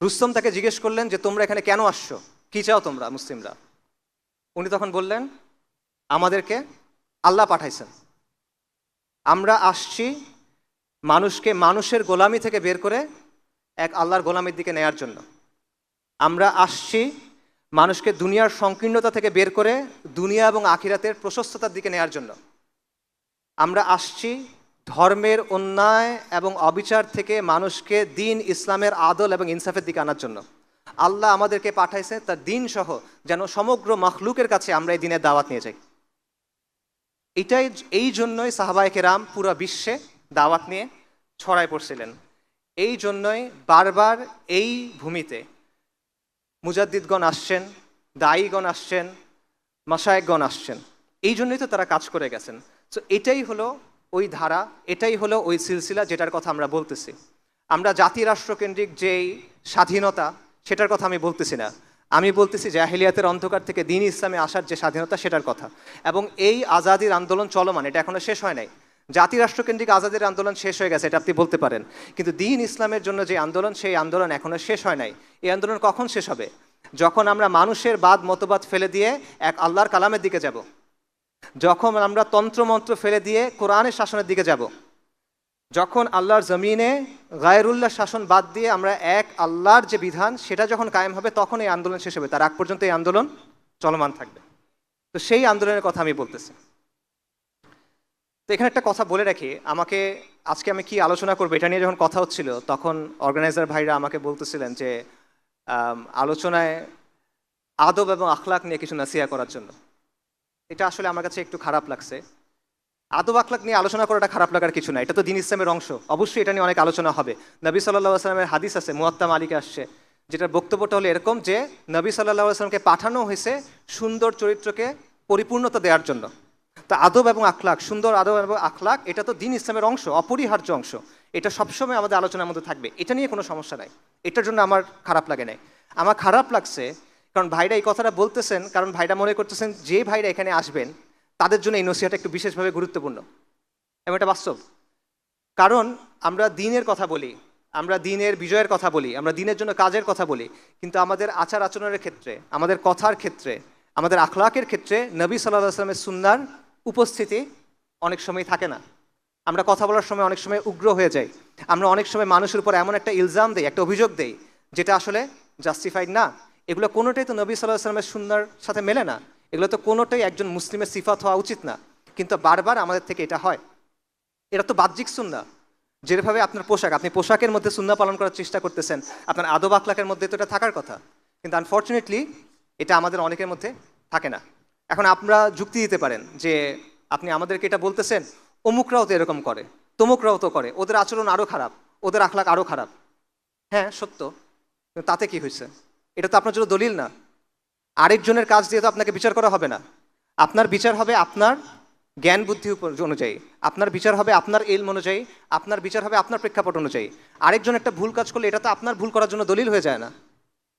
রুস্তম তাকে জিজ্ঞেস করলেন যে তোমরা এখানে কেন আসছো, কি চাও তোমরা মুসলিমরা? উনি তখন বললেন, আমাদেরকে আল্লাহ পাঠাইছেন, আমরা আসছি মানুষকে মানুষের গোলামি থেকে বের করে এক আল্লাহর গোলামির দিকে নেয়ার জন্য। আমরা আসছি মানুষকে দুনিয়ার সংকীর্ণতা থেকে বের করে দুনিয়া এবং আখিরাতের প্রশস্ততার দিকে নেয়ার জন্য। আমরা আসছি ধর্মের অন্যায় এবং অবিচার থেকে মানুষকে দিন ইসলামের আদল এবং ইনসাফের দিকে আনার জন্য। আল্লাহ আমাদেরকে পাঠাইছে তার দিন সহ যেন সমগ্র মখলুকের কাছে আমরা এই দিনের দাওয়াত নিয়ে যাই। এই জন্যই সাহাবায়ে কেরাম পুরো বিশ্বে দাওয়াত নিয়ে ছড়ায় পড়ছিলেন। এই জন্যই বারবার এই ভূমিতে মুজাদ্দিদগণ আসছেন, দায়ীগণ আসছেন, মাশায়েখগণ আসছেন। এই জন্যই তো তারা কাজ করে গেছেন। তো এটাই হলো ওই ধারা, এটাই হলো ওই সিলসিলা যেটার কথা আমরা বলতেছি। আমরা জাতি রাষ্ট্রকেন্দ্রিক যেই স্বাধীনতা সেটার কথা আমি বলতেছি না, আমি বলতেছি জাহেলিয়াতের অন্ধকার থেকে দিন ইসলামে আসার যে স্বাধীনতা সেটার কথা। এবং এই আজাদির আন্দোলন চলমান, এটা এখনো শেষ হয় নাই। জাতি রাষ্ট্রকেন্দ্রিক আজাদির আন্দোলন শেষ হয়ে গেছে, এটা আপনি বলতে পারেন, কিন্তু দিন ইসলামের জন্য যে আন্দোলন, সেই আন্দোলন এখনো শেষ হয় নাই। এই আন্দোলন কখন শেষ হবে? যখন আমরা মানুষের বাদ মতবাদ ফেলে দিয়ে এক আল্লাহর কালামের দিকে যাব, যখন আমরা তন্ত্রমন্ত্র ফেলে দিয়ে কোরআনের শাসনের দিকে যাব, যখন আল্লাহর জমিনে গায়রুল্লাহ শাসন বাদ দিয়ে আমরা এক আল্লাহর যে বিধান সেটা যখন কায়েম হবে, তখন এই আন্দোলন শেষ হবে। তার আগ পর্যন্ত এই আন্দোলন চলমান থাকবে। তো সেই আন্দোলনের কথা আমি বলতেছি। তো এখানে একটা কথা বলে রাখি, আজকে আমি কি আলোচনা করবো এটা নিয়ে যখন কথা হচ্ছিল, তখন অর্গানাইজার ভাইরা আমাকে বলতেছিলেন যে আলোচনায় আদব এবং আখলাক নিয়ে কিছু নাসিহা করার জন্য। এটা আসলে আমার কাছে একটু খারাপ লাগছে। আদব আখলাক নিয়ে আলোচনা করাটা খারাপ লাগার কিছু না, এটা তো দিন ইসলামের অংশ, অবশ্যই এটা নিয়ে অনেক আলোচনা হবে। নবী সাল্লাল্লাহু আলাইহি ওয়াসাল্লামের হাদিস আছে, মুয়াত্তা মালিকে আসছে, যেটার বক্তব্যটা হলো এরকম যে নবী সাল্লাল্লাহু আলাইহি ওয়াসাল্লামকে পাঠানো হয়েছে সুন্দর চরিত্রকে পরিপূর্ণতা দেওয়ার জন্য। তা আদব এবং আখলাক, সুন্দর আদব এবং আখলাক, এটা তো দিন ইসলামের অংশ, অপরিহার্য অংশ। এটা সবসময় আমাদের আলোচনার মধ্যে থাকবে, এটা নিয়ে কোনো সমস্যা নাই। এটার জন্য আমার খারাপ লাগে নাই। আমার খারাপ লাগছে কারণ ভাইরা এই কথাটা বলতেছেন, কারণ ভাইরা মনে করতেছেন যে ভাইরা এখানে আসবেন তাদের জন্য এই নসিহাটা একটু বিশেষভাবে গুরুত্বপূর্ণ, এবং এটা বাস্তব। কারণ আমরা দ্বীনের কথা বলি, আমরা দ্বীনের বিজয়ের কথা বলি, আমরা দ্বীনের জন্য কাজের কথা বলি, কিন্তু আমাদের আচার আচরণের ক্ষেত্রে, আমাদের কথার ক্ষেত্রে, আমাদের আখলাকের ক্ষেত্রে নবী সাল্লাল্লাহু আলাইহি ওয়াসাল্লামের সুন্নাহর উপস্থিতি অনেক সময় থাকে না। আমরা কথা বলার সময় অনেক সময় উগ্র হয়ে যাই, আমরা অনেক সময় মানুষের উপর এমন একটা ইলজাম দেই, একটা অভিযোগ দেই যেটা আসলে জাস্টিফাইড না। এগুলো কোনোটাই তো নবী সাল্লাল্লাহু আলাইহি ওয়াসাল্লামের সুন্নাহর সাথে মেলে না, এগুলো তো কোনোটাই একজন মুসলিমের সিফাত হওয়া উচিত না, কিন্তু বারবার আমাদের থেকে এটা হয়। এটা তো বাহ্যিক সুন্নাহ, যেভাবে আপনার পোশাক, আপনি পোশাকের মধ্যে সুন্নাহ পালন করার চেষ্টা করতেছেন, আপনার আদব আখলাকের মধ্যে তো এটা থাকার কথা, কিন্তু আনফর্চুনেটলি এটা আমাদের অনেকের মধ্যে থাকে না। এখন আপনারা যুক্তি দিতে পারেন যে আপনি আমাদেরকে এটা বলতেছেন অমুকরাও তো এরকম করে, তমুকরাও তো করে, ওদের আচরণ আরও খারাপ, ওদের আখলাক আরও খারাপ। হ্যাঁ সত্য, কিন্তু তাতে কি হয়েছে? এটা তো আপনার জন্য দলিল না। আরেকজনের কাজ দিয়ে তো আপনাকে বিচার করা হবে না। আপনার বিচার হবে আপনার জ্ঞান বুদ্ধি অনুযায়ী, আপনার বিচার হবে আপনার ইলম অনুযায়ী, আপনার বিচার হবে আপনার প্রেক্ষাপট অনুযায়ী। আরেকজন একটা ভুল কাজ করলে এটা তো আপনার ভুল করার জন্য দলিল হয়ে যায় না।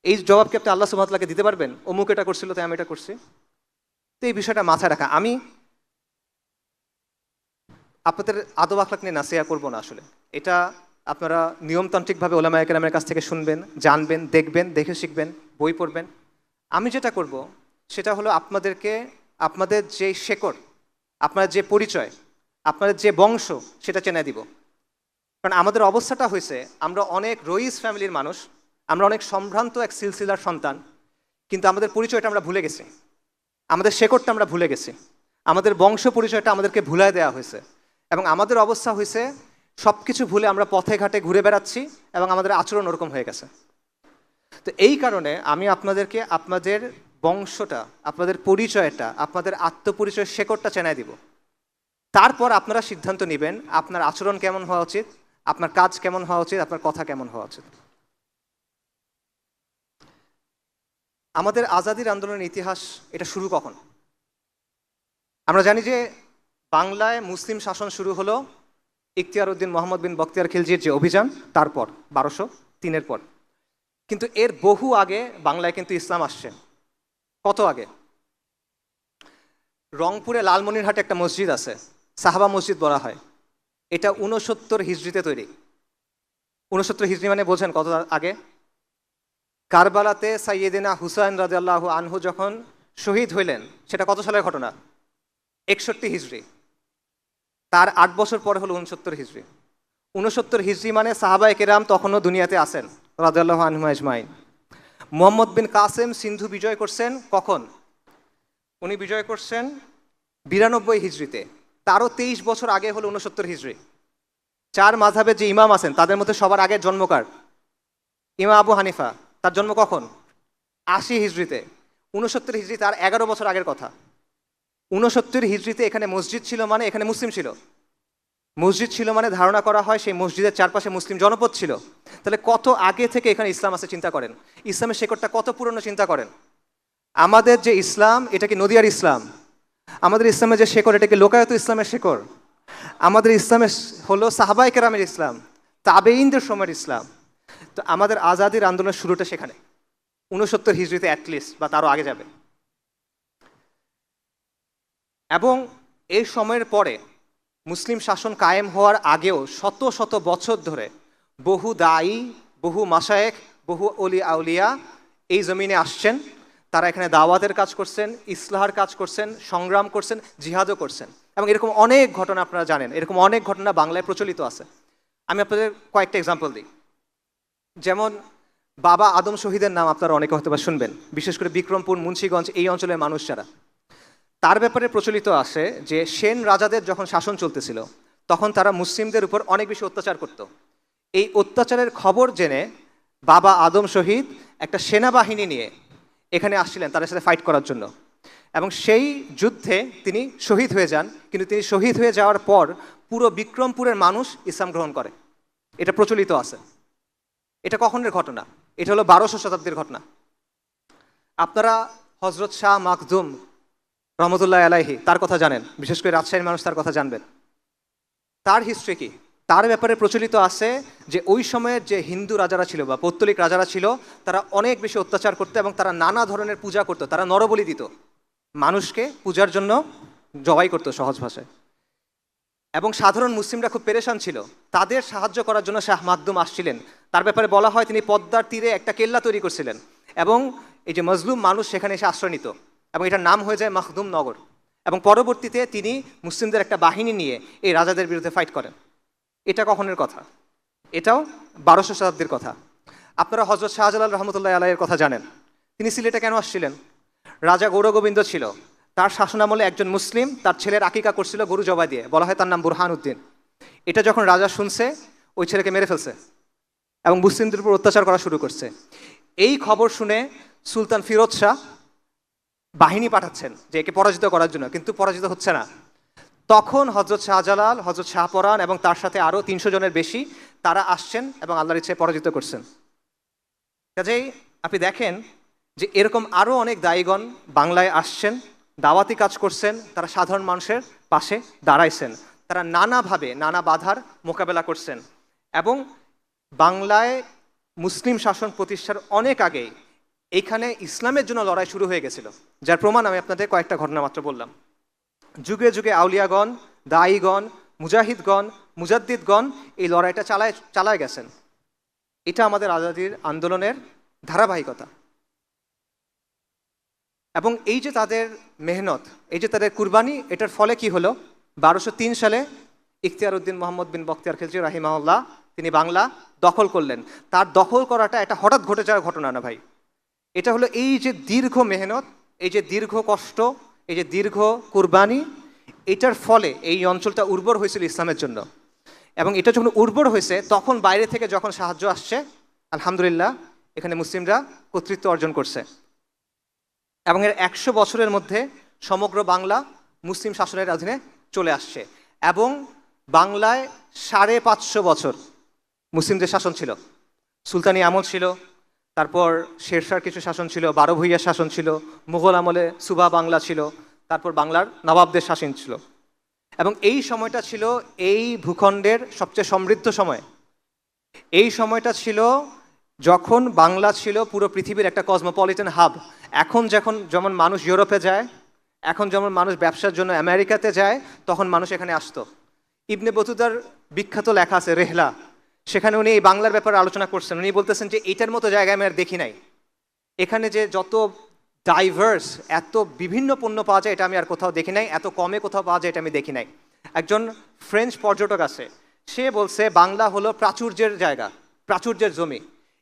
এই জবাব কি আপনি আল্লাহ সুবহানাহু ওয়া তাআলাকে দিতে পারবেন? অমুক এটা করছিল তাই আমি এটা করছি? তো এই বিষয়টা মাথায় রাখা। আমি আপনাদের আদব আখলাক নিয়ে নাসিহা করবো না আসলে, এটা আপনারা নিয়মতান্ত্রিকভাবে ওলামায়ে কেরামের কাছ থেকে শুনবেন, জানবেন, দেখবেন, দেখে শিখবেন, বই পড়বেন। আমি যেটা করব সেটা হলো আপনাদেরকে আপনাদের যে শেকড়, আপনার যে পরিচয়, আপনাদের যে বংশ, সেটা চেনে দিব। কারণ আমাদের অবস্থাটা হয়েছে, আমরা অনেক রইস ফ্যামিলির মানুষ, আমরা অনেক সম্ভ্রান্ত এক সিলসিলার সন্তান, কিন্তু আমাদের পরিচয়টা আমরা ভুলে গেছি, আমাদের শেকড়টা আমরা ভুলে গেছি, আমাদের বংশ পরিচয়টা আমাদেরকে ভুলায় দেওয়া হয়েছে, এবং আমাদের অবস্থা হয়েছে সব কিছু ভুলে আমরা পথে ঘাটে ঘুরে বেড়াচ্ছি এবং আমাদের আচরণ ওরকম হয়ে গেছে। তো এই কারণে আমি আপনাদেরকে আপনাদের বংশটা, আপনাদের পরিচয়টা, আপনাদের আত্মপরিচয়ের শেকড়টা চেনায় দিব। তারপর আপনারা সিদ্ধান্ত নেবেন আপনার আচরণ কেমন হওয়া উচিত, আপনার কাজ কেমন হওয়া উচিত, আপনার কথা কেমন হওয়া উচিত। আমাদের আজাদির আন্দোলনের ইতিহাস, এটা শুরু কখন? আমরা জানি যে বাংলায় মুসলিম শাসন শুরু হলো ইখতিয়ার উদ্দিন মোহাম্মদ বিন বখতিয়ার খিলজির যে অভিযান, তারপর 1203-এর পর। কিন্তু এর বহু আগে বাংলায় কিন্তু ইসলাম আসছে। কত আগে? রংপুরে লালমনিরহাটে একটা মসজিদ আছে, সাহাবা মসজিদ বলা হয়, এটা 69 হিজরিতে তৈরি। 69 হিজরি মানে বোঝেন কত আগে? কারবালাতে সাইয়েদিনা হুসাইন রাদিয়াল্লাহু আনহু যখন শহীদ হইলেন, সেটা কত সালের ঘটনা? 61 হিজরি। তার 8 বছর পরে হলো 69 হিজরি। 69 হিজরি মানে সাহাবায়ে কেরাম তখনও দুনিয়াতে আছেন রাদিয়াল্লাহু আনহুম আজমাইন। মুহাম্মদ বিন কাসেম সিন্ধু বিজয় করছেন কখন? উনি বিজয় করছেন 92 হিজরিতে। তারও 23 বছর আগে হলো 69 হিজরি। 4 মাযহাবের যে ইমাম আছেন তাদের মধ্যে সবার আগে জন্মকার ইমাম আবু হানিফা, তার জন্ম কখন? 80 হিজরিতে। 69 হিজরি তার 11 বছর আগের কথা। 69 হিজরিতে এখানে মসজিদ ছিল মানে এখানে মুসলিম ছিল। মসজিদ ছিল মানে ধারণা করা হয় সেই মসজিদের চারপাশে মুসলিম জনপদ ছিল। তাহলে কত আগে থেকে এখানে ইসলাম আছে চিন্তা করেন। ইসলামের শেকড়টা কত পুরনো চিন্তা করেন। আমাদের যে ইসলাম এটা কি নদিয়ার ইসলাম? আমাদের ইসলামের যে শেকড় এটা কি লোকায়ত ইসলামের শেকড়? আমাদের ইসলামের হলো সাহাবায়ে কেরামের ইসলাম, তাবেঈনদের সময়ের ইসলাম। তো আমাদের আজাদির আন্দোলনের শুরুটা সেখানে 69 হিজরিতে অ্যাটলিস্ট, বা তারও আগে যাবে। এবং এই সময়ের পরে মুসলিম শাসন কায়েম হওয়ার আগেও শত শত বছর ধরে বহু দায়ী, বহু মাশায়েখ, বহু অলি আউলিয়া এই জমিনে আসছেন। তারা এখানে দাওয়াতের কাজ করছেন, ইসলাহার কাজ করছেন, সংগ্রাম করছেন, জিহাদও করছেন। এবং এরকম অনেক ঘটনা আপনারা জানেন, এরকম অনেক ঘটনা বাংলায় প্রচলিত আছে। আমি আপনাদের কয়েকটা এক্সাম্পল দিই। যেমন বাবা আদম শহীদের নাম আপনারা অনেকে হয়তো বা শুনবেন, বিশেষ করে বিক্রমপুর, মুন্সিগঞ্জ এই অঞ্চলের মানুষ যারা। তার ব্যাপারে প্রচলিত আছে যে সেন রাজাদের যখন শাসন চলতেছিল তখন তারা মুসলিমদের উপর অনেক বেশি অত্যাচার করত। এই অত্যাচারের খবর জেনে বাবা আদম শহীদ একটা সেনাবাহিনী নিয়ে এখানে আসছিলেন তাদের সাথে ফাইট করার জন্য। এবং সেই যুদ্ধে তিনি শহীদ হয়ে যান। কিন্তু তিনি শহীদ হয়ে যাওয়ার পর পুরো বিক্রমপুরের মানুষ ইসলাম গ্রহণ করে। এটা প্রচলিত আছে। এটা কখনের ঘটনা? এটা হলো 1200 শতাব্দীর ঘটনা। আপনারা হজরত শাহ মাখদুম রহমতুল্লাহ আলাইহি তার কথা জানেন, বিশেষ করে রাজশাহীর মানুষ তার কথা জানবেন। তার হিস্ট্রি কি? তার ব্যাপারে প্রচলিত আছে যে ওই সময়ের যে হিন্দু রাজারা ছিল বা পৌত্তলিক রাজারা ছিল তারা অনেক বেশি অত্যাচার করতো এবং তারা নানা ধরনের পূজা করতো। তারা নরবলি দিত, মানুষকে পূজার জন্য জবাই করতো সহজ ভাষায়। এবং সাধারণ মুসলিমরা খুব পেরেশান ছিল, তাদের সাহায্য করার জন্য শাহ মাখদুম আসছিলেন। তার ব্যাপারে বলা হয় তিনি পদ্মার তীরে একটা কেল্লা তৈরি করছিলেন এবং এই যে মজলুম মানুষ সেখানে এসে আশ্রয় নিত এবং এটার নাম হয়ে যায় মাখদুম নগর। এবং পরবর্তীতে তিনি মুসলিমদের একটা বাহিনী নিয়ে এই রাজাদের বিরুদ্ধে ফাইট করেন। এটা কখনের কথা? এটাও 1200 শতাব্দীর কথা। আপনারা হজরত শাহজালাল রহমতুল্লাহ আলাইয়ের কথা জানেন। তিনি সিলেটে কেন আসছিলেন? রাজা গৌরগোবিন্দ ছিল, তার শাসনামলে একজন মুসলিম তার ছেলের আকিকা করছিল গরু জবাই দিয়ে, বলা হয় তার নাম বুরহান উদ্দিন। এটা যখন রাজা শুনছে ওই ছেলেকে মেরে ফেলছে এবং মুসলিমদের উপর অত্যাচার করা শুরু করছে। এই খবর শুনে সুলতান ফিরোজ শাহ বাহিনী পাঠাচ্ছেন যে একে পরাজিত করার জন্য, কিন্তু পরাজিত হচ্ছে না। তখন হজরত শাহজালাল, হজরত শাহপরান এবং তার সাথে আরও 300 জনের বেশি তারা আসছেন এবং আল্লাহর ইচ্ছায় পরাজিত করছেন। কাজেই আপনি দেখেন যে এরকম আরও অনেক দায়ীগণ বাংলায় আসছেন, দাওয়াতি কাজ করছেন, তারা সাধারণ মানুষের পাশে দাঁড়াইছেন, তারা নানাভাবে নানা বাধার মোকাবেলা করছেন। এবং বাংলায় মুসলিম শাসন প্রতিষ্ঠার অনেক আগেই এইখানে ইসলামের জন্য লড়াই শুরু হয়ে গেছিল, যার প্রমাণ আমি আপনাদের কয়েকটা ঘটনা মাত্র বললাম। যুগে যুগে আউলিয়াগণ, দায়ীগণ, মুজাহিদগণ, মুজাদ্দিদগণ এই লড়াইটা চালায় গেছেন। এটা আমাদের আজাদির আন্দোলনের ধারাবাহিকতা। এবং এই যে তাদের মেহনত, এই যে তাদের কুরবানি, এটার ফলে কি হলো? 1203 সালে ইখতিয়ার উদ্দিন মোহাম্মদ বিন বখতিয়ার খিলজি রাহিমাহুল্লাহ তিনি বাংলা দখল করলেন। তার দখল করাটা এটা হঠাৎ ঘটে যাওয়ার ঘটনা না ভাই। এটা হলো এই যে দীর্ঘ মেহনত, এই যে দীর্ঘ কষ্ট, এই যে দীর্ঘ কুরবানি, এটার ফলে এই অঞ্চলটা উর্বর হয়েছিল ইসলামের জন্য। এবং এটা যখন উর্বর হয়েছে তখন বাইরে থেকে যখন সাহায্য আসছে, আলহামদুলিল্লাহ এখানে মুসলিমরা কর্তৃত্ব অর্জন করছে। এবং এর 100 বছরের মধ্যে সমগ্র বাংলা মুসলিম শাসনের অধীনে চলে আসছে। এবং বাংলায় 550 বছর মুসলিমদের শাসন ছিল। সুলতানি আমল ছিল, তারপর শেরশাহর কিছু শাসন ছিল, 12 ভূঁইয়ার শাসন ছিল, মুঘল আমলে সুবা বাংলা ছিল, তারপর বাংলার নবাবদের শাসন ছিল। এবং এই সময়টা ছিল এই ভূখণ্ডের সবচেয়ে সমৃদ্ধ সময়। এই সময়টা ছিল যখন বাংলা ছিল পুরো পৃথিবীর একটা কসমোপলিটন হাব। এখন যেমন মানুষ ইউরোপে যায়, এখন যেমন মানুষ ব্যবসার জন্য আমেরিকাতে যায়, তখন মানুষ এখানে আসতো। ইবনে বতুতার বিখ্যাত লেখা আছে রেহলা, সেখানে উনি এই বাংলার ব্যাপারে আলোচনা করছেন। উনি বলতেছেন যে এইটার মতো জায়গায় আমি আর দেখি নাই। এখানে যে যত ডাইভার্স, এত বিভিন্ন পণ্য পাওয়া যায় এটা আমি আর কোথাও দেখি নাই, এত কমে কোথাও পাওয়া যায় এটা আমি দেখি নাই। একজন ফ্রেঞ্চ পর্যটক আছে, সে বলছে বাংলা হলো প্রাচুর্যের জায়গা, প্রাচুর্যের জমি,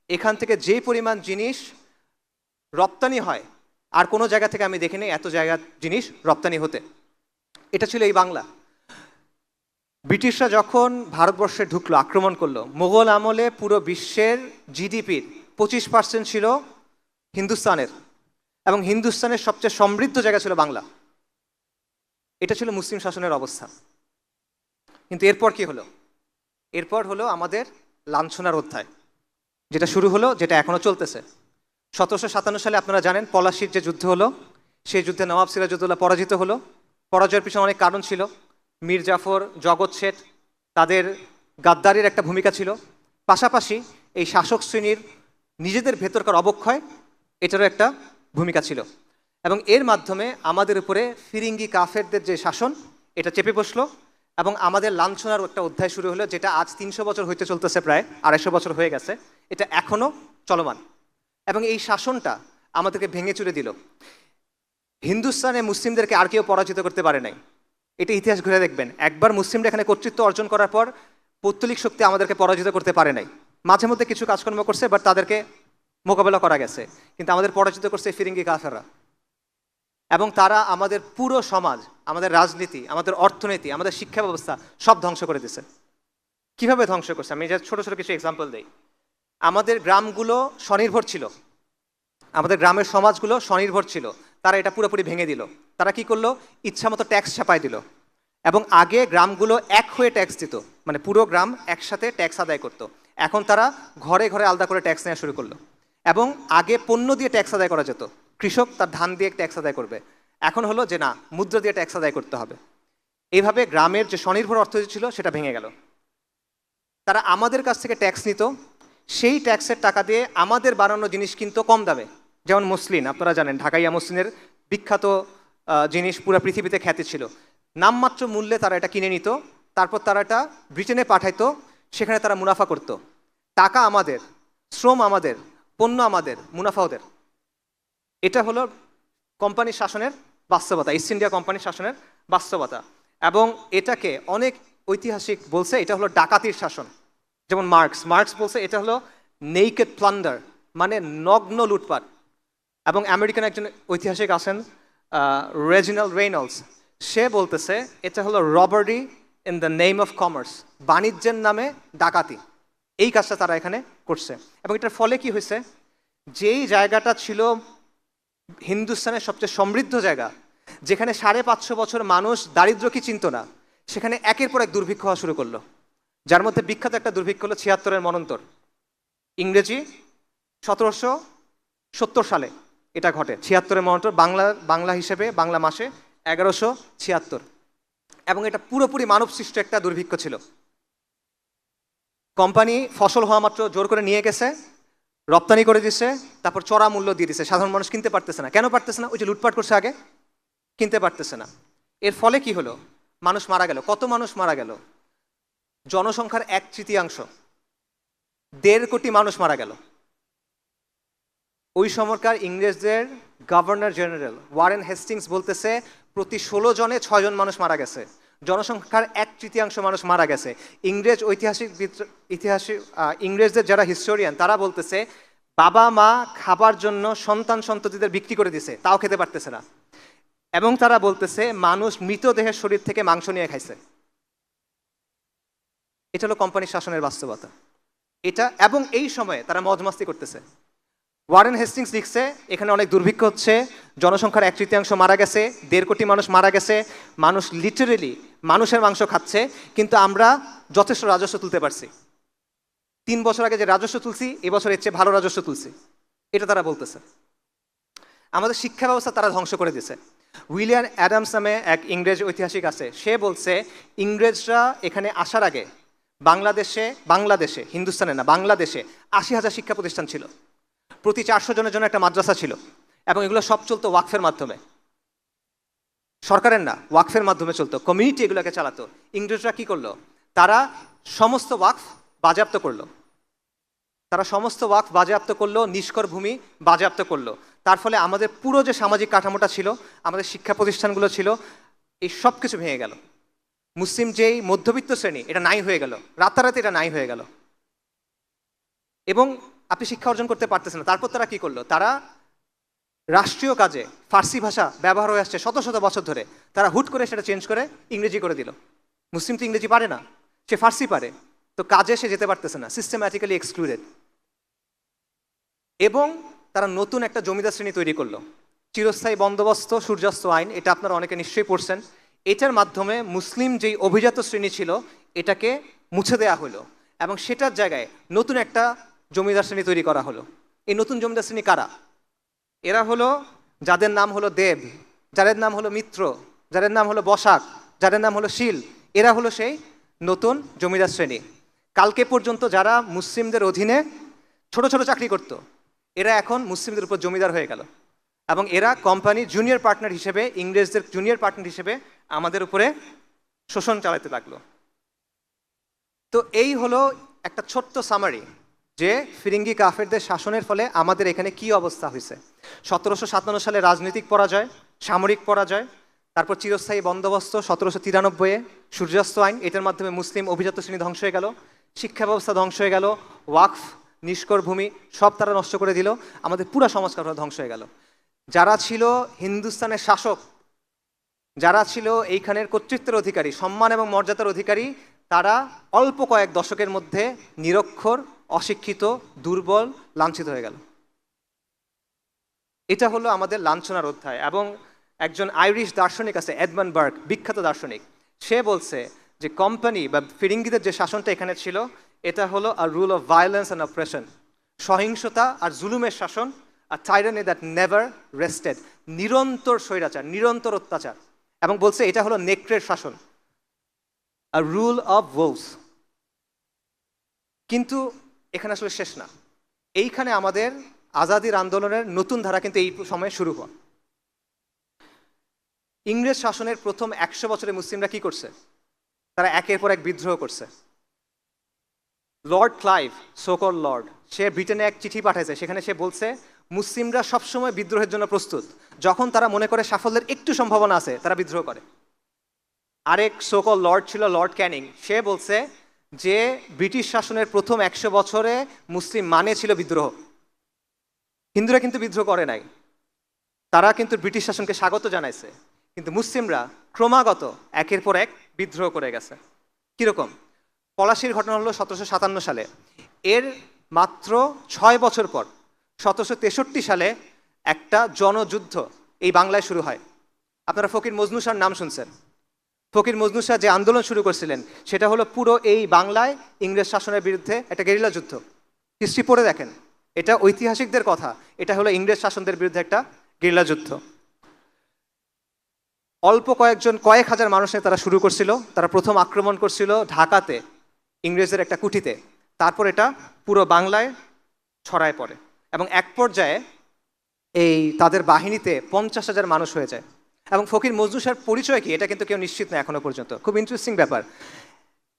এখান থেকে যে পরিমাণ জিনিস রপ্তানি হয় আর কোনো জায়গা থেকে আমি দেখিনি এত জায়গা জিনিস রপ্তানি হতে। এটা ছিল এই বাংলা। ব্রিটিশরা যখন ভারতবর্ষে ঢুকলো, আক্রমণ করলো, মোগল আমলে পুরো বিশ্বের জিডিপির 25% ছিল হিন্দুস্তানের, এবং হিন্দুস্তানের সবচেয়ে সমৃদ্ধ জায়গা ছিল বাংলা। এটা ছিল মুসলিম শাসনের অবস্থা। কিন্তু এরপর কি হলো? এরপর হলো আমাদের লাঞ্ছনার অধ্যায়, যেটা শুরু হলো, যেটা এখনো চলতেছে। 1757 সালে আপনারা জানেন পলাশির যে যুদ্ধ হলো, সেই যুদ্ধে নবাব সিরাজউদ্দৌলা পরাজিত হলো। পরাজয়ের পিছনে অনেক কারণ ছিল। মীর জাফর, জগৎ শেঠ, তাদের গাদ্দারির একটা ভূমিকা ছিল। পাশাপাশি এই শাসক শ্রেণীর নিজেদের ভেতরকার অবক্ষয়, এটারও একটা ভূমিকা ছিল। এবং এর মাধ্যমে আমাদের উপরে ফিরিঙ্গি কাফেরদের যে শাসন, এটা চেপে বসলো এবং আমাদের লাঞ্ছনার একটা অধ্যায় শুরু হলো, যেটা আজ 300 বছর হইতে চলতেছে, প্রায় 250 বছর হয়ে গেছে, এটা এখনো চলমান। এবং এই শাসনটা আমাদেরকে ভেঙে চুরে দিল। হিন্দুস্তানে মুসলিমদেরকে আর কেউ পরাজিত করতে পারে নাই। এটা ইতিহাস ঘুরে দেখবেন, একবার মুসলিমরা এখানে কর্তৃত্ব অর্জন করার পর পৌত্তলিক শক্তি আমাদেরকে পরাজিত করতে পারে নাই। মাঝে মধ্যে কিছু কাজকর্ম করছে, বাট তাদেরকে মোকাবেলা করা গেছে। কিন্তু আমাদের পরাজিত করছে ফিরিঙ্গি কাফেররা, এবং তারা আমাদের পুরো সমাজ, আমাদের রাজনীতি, আমাদের অর্থনীতি, আমাদের শিক্ষা ব্যবস্থা সব ধ্বংস করে দিছে। কিভাবে ধ্বংস করছে? আমি ছোট ছোট কিছু এক্সাম্পল দিই। আমাদের গ্রামগুলো স্বনির্ভর ছিল, আমাদের গ্রামের সমাজগুলো স্বনির্ভর ছিল, তারা এটা পুরোপুরি ভেঙে দিল। তারা কি করলো? ইচ্ছামতো ট্যাক্স ছাপাই দিল। এবং আগে গ্রামগুলো এক হয়ে ট্যাক্স দিত, মানে পুরো গ্রাম একসাথে ট্যাক্স আদায় করতো। এখন তারা ঘরে ঘরে আলাদা করে ট্যাক্স নেওয়া শুরু করলো। এবং আগে পণ্য দিয়ে ট্যাক্স আদায় করা যেত, কৃষক তার ধান দিয়ে ট্যাক্স আদায় করবে। এখন হলো যে না, মুদ্রা দিয়ে ট্যাক্স আদায় করতে হবে। এইভাবে গ্রামের যে স্বনির্ভর অর্থনীতি ছিল সেটা ভেঙে গেল। তারা আমাদের কাছ থেকে ট্যাক্স নিত, সেই ট্যাক্সের টাকা দিয়ে আমাদের বানানো জিনিস কিনতো কম দামে। যেমন মসলিন, আপনারা জানেন ঢাকাইয়া মসলিনের বিখ্যাত জিনিস পুরো পৃথিবীতে খ্যাতি ছিল। নামমাত্র মূল্যে তারা এটা কিনে নিত, তারপর তারা এটা ব্রিটেনে পাঠাইতো, সেখানে তারা মুনাফা করত। টাকা আমাদের, শ্রম আমাদের, পণ্য আমাদের, মুনাফা ওদের। এটা হলো কোম্পানির শাসনের বাস্তবতা, ইস্ট ইন্ডিয়া কোম্পানির শাসনের বাস্তবতা। এবং এটাকে অনেক ঐতিহাসিক বলছে এটা হলো ডাকাতির শাসন। যেমন মার্কস বলছে এটা হলো নেইকেড প্লান্ডার, মানে নগ্ন লুটপাট। এবং আমেরিকান একজন ঐতিহাসিক আছেন রেজিনাল্ড রেইনল্ডস, সে বলতেছে এটা হলো robbery in the name of commerce, বাণিজ্যের নামে ডাকাতি। এই কাজটা তারা এখানে করছে। এবং এটার ফলে কি হয়েছে? যেই জায়গাটা ছিল হিন্দুস্তানের সবচেয়ে সমৃদ্ধ জায়গা, যেখানে 550 বছর মানুষ দারিদ্র কি চিনত না, সেখানে একের পর এক দুর্ভিক্ষ হওয়া শুরু করলো। যার মধ্যে বিখ্যাত একটা দুর্ভিক্ষ হলো 76-এর মনন্তর, ইংরেজি 1770 সালে এটা ঘটে। 76-এর মনন্তর, বাংলা হিসেবে বাংলা মাসে 1176। এবং এটা পুরোপুরি মানব সৃষ্ট একটা দুর্ভিক্ষ ছিল। কোম্পানি ফসল হওয়া মাত্র জোর করে নিয়ে গেছে, রপ্তানি করে দিছে, তারপর চড়া মূল্য দিয়ে দিছে। সাধারণ মানুষ কিনতে পারতেছে না। কেন পারতেছে না? ওই যে লুটপাট করছে আগে, কিনতে পারতেছে না। এর ফলে কি হলো? মানুষ মারা গেল। কত মানুষ মারা গেল? জনসংখ্যার 1/3, 1.5 কোটি মানুষ মারা গেল। ওই সময়কার ইংরেজদের গভর্নর জেনারেল ওয়ারেন হেস্টিংস বলতেছে প্রতি 16 জনে 6 জন মানুষ মারা গেছে। জনসংখ্যার 1/3 মানুষ মারা গেছে। ইংরেজদের যারা হিস্টোরিয়ান তারা বলতেছে বাবা মা খাবার জন্য সন্তান সন্ততিদের বিক্রি করে দিছে, তাও খেতে পারতেছে না। এবং তারা বলতেছে মানুষ মৃতদেহের শরীর থেকে মাংস নিয়ে খাইছে। এটা হলো কোম্পানির শাসনের বাস্তবতা। এটা, এবং এই সময়ে তারা মজমাস্তি করতেছে। ওয়ারেন হেস্টিংস লিখছে এখানে অনেক দুর্ভিক্ষ হচ্ছে, জনসংখ্যার 1/3 মারা গেছে, 1.5 কোটি মানুষ মারা গেছে, মানুষ লিটারেলি মানুষের মাংস খাচ্ছে, কিন্তু আমরা যথেষ্ট রাজস্ব তুলতে পারছি। 3 বছর আগে যে রাজস্ব তুলছি, এবছর এর চেয়ে ভালো রাজস্ব তুলছি, এটা তারা বলতেছে। আমাদের শিক্ষা ব্যবস্থা তারা ধ্বংস করে দিয়েছে। উইলিয়াম অ্যাডামস নামে এক ইংরেজ ঐতিহাসিক আছে, সে বলছে ইংরেজরা এখানে আসার আগে বাংলাদেশে হিন্দুস্তানে না, বাংলাদেশে 80,000 শিক্ষা প্রতিষ্ঠান ছিল। প্রতি 400 জনের জন্য একটা মাদ্রাসা ছিল। এবং এগুলো সব চলতো ওয়াকফের মাধ্যমে, সরকারের না, ওয়াকফের মাধ্যমে চলতো। কমিউনিটি এগুলোকে চালাতো। ইংরেজরা কি করলো? তারা সমস্ত ওয়াকফ বাজেয়াপ্ত করলো। নিষ্কর ভূমি বাজেয়াপ্ত করলো। তার ফলে আমাদের পুরো যে সামাজিক কাঠামোটা ছিল, আমাদের শিক্ষা প্রতিষ্ঠানগুলো ছিল, এই সব কিছু ভেঙে গেল। মুসলিম যেই মধ্যবিত্ত শ্রেণী এটা নাই হয়ে গেল, রাতারাতি এটা নাই হয়ে গেল, এবং আপনি শিক্ষা অর্জন করতে পারতেছেন না। তারপর তারা কি করলো, তারা রাষ্ট্রীয় কাজে ফার্সি ভাষা ব্যবহার হয়ে আসছে শত শত বছর ধরে, তারা হুট করে সেটা চেঞ্জ করে ইংরেজি করে দিল। মুসলিম তো ইংরেজি পারে না, সে ফার্সি পারে, তো কাজে সে যেতে পারতেছে না, সিস্টেম্যাটিক্যালি এক্সক্লুডেড। এবং তারা নতুন একটা জমিদার শ্রেণী তৈরি করলো, চিরস্থায়ী বন্দোবস্ত সূর্যাস্ত আইন, এটা আপনারা অনেকে নিশ্চয়ই পড়ছেন। এটার মাধ্যমে মুসলিম যেই অভিজাত শ্রেণী ছিল এটাকে মুছে দেওয়া হলো, এবং সেটার জায়গায় নতুন একটা জমিদার শ্রেণী তৈরি করা হলো। এই নতুন জমিদার শ্রেণী কারা? এরা হলো যাদের নাম হলো দেব, যাদের নাম হলো মিত্র, যাদের নাম হলো বসাক, যাদের নাম হলো শীল। এরা হলো সেই নতুন জমিদার শ্রেণী। কালকে পর্যন্ত যারা মুসলিমদের অধীনে ছোট ছোট চাকরি করত, এরা এখন মুসলিমদের উপর জমিদার হয়ে গেল, এবং এরা কোম্পানি জুনিয়র পার্টনার হিসেবে, ইংরেজদের জুনিয়র পার্টনার হিসেবে আমাদের উপরে শোষণ চালাতে লাগলো। তো এই হলো একটা ছোট্ট সামারি যে ফিরিঙ্গি কাফেরদের শাসনের ফলে আমাদের এখানে কি অবস্থা হয়েছে। 1757 সালে রাজনৈতিক পরাজয়, সামরিক পরাজয়, তারপর চিরস্থায়ী বন্দোবস্ত 1793-এ, সূর্যাস্ত আইন, এটার মাধ্যমে মুসলিম অভিজাত শ্রেণী ধ্বংস হয়ে গেল, শিক্ষা ব্যবস্থা ধ্বংস হয়ে গেল, ওয়াকফ, নিষ্কর ভূমি সব তারা নষ্ট করে দিল, আমাদের পুরো সমাজকার ধ্বংস হয়ে গেল। যারা ছিল হিন্দুস্তানের শাসক, যারা ছিল এইখানের কর্তৃত্বের অধিকারী, সম্মান এবং মর্যাদার অধিকারী, তারা অল্প কয়েক দশকের মধ্যে নিরক্ষর, অশিক্ষিত, দুর্বল, লাঞ্ছিত হয়ে গেল। এটা হলো আমাদের লাঞ্ছনার অধ্যায়। এবং একজন আইরিশ দার্শনিক আছে, এডমন্ড বার্গ, বিখ্যাত দার্শনিক, সে বলছে যে কোম্পানি বা ফিরিঙ্গিদের যে শাসনটা এখানে ছিল এটা হলো আ রুল অফ ভায়োলেন্স অ্যান্ড অপ্রেশন, সহিংসতা আর জুলুমের শাসন, আর টাইরানি দ্যাট নেভার রেস্টেড, নিরন্তর স্বৈরাচার, নিরন্তর অত্যাচার। এবং বলছে এটা হলো নেকড়ের শাসন, আ রুল অফ ওলস। কিন্তু এখানে আসলে শেষ না, এইখানে আমাদের আজাদির আন্দোলনের নতুন ধারা কিন্তু এই সময়ে শুরু হওয়া। ইংরেজ শাসনের প্রথম 100 বছরে মুসলিমরা কি করছে? তারা একের পর এক বিদ্রোহ করছে। লর্ড ক্লাইভ, সোকল লর্ড, সে ব্রিটেনে এক চিঠি পাঠাইছে, সেখানে সে বলছে মুসলিমরা সবসময় বিদ্রোহের জন্য প্রস্তুত, যখন তারা মনে করে সাফল্যের একটু সম্ভাবনা আছে তারা বিদ্রোহ করে। আরেক সোকল লর্ড ছিল লর্ড ক্যানিং, সে বলছে যে ব্রিটিশ শাসনের প্রথম 100 বছরে মুসলিম মানে ছিল বিদ্রোহ। হিন্দুরা কিন্তু বিদ্রোহ করে নাই, তারা কিন্তু ব্রিটিশ শাসনকে স্বাগত জানাইছে, কিন্তু মুসলিমরা ক্রমাগত একের পর এক বিদ্রোহ করে গেছে। কীরকম? পলাশির ঘটনা হলো 1757 সালে, এর মাত্র 6 বছর পর 1763 সালে একটা জনযুদ্ধ এই বাংলায় শুরু হয়। আপনারা ফকির মজনু শাহর নাম শুনছেন। ফকির মজনু শাহ যে আন্দোলন শুরু করছিলেন সেটা হলো পুরো এই বাংলায় ইংরেজ শাসনের বিরুদ্ধে একটা গেরিলা যুদ্ধ। হিস্ট্রি পড়ে দেখেন, এটা ঐতিহাসিকদের কথা, এটা হলো ইংরেজ শাসনদের বিরুদ্ধে একটা গেরিলা যুদ্ধ। অল্প কয়েক হাজার মানুষের তারা শুরু করছিল। তারা প্রথম আক্রমণ করছিল ঢাকাতে, ইংরেজের একটা কুঠিতে, তারপর এটা পুরো বাংলায় ছড়ায় পড়ে, এবং এক পর্যায়ে এই তাদের বাহিনীতে 50,000 মানুষ হয়ে যায়। এবং ফকির মজনু শাহর পরিচয় কি এটা কিন্তু কেউ নিশ্চিত না এখনো পর্যন্ত। খুব ইন্টারেস্টিং ব্যাপার,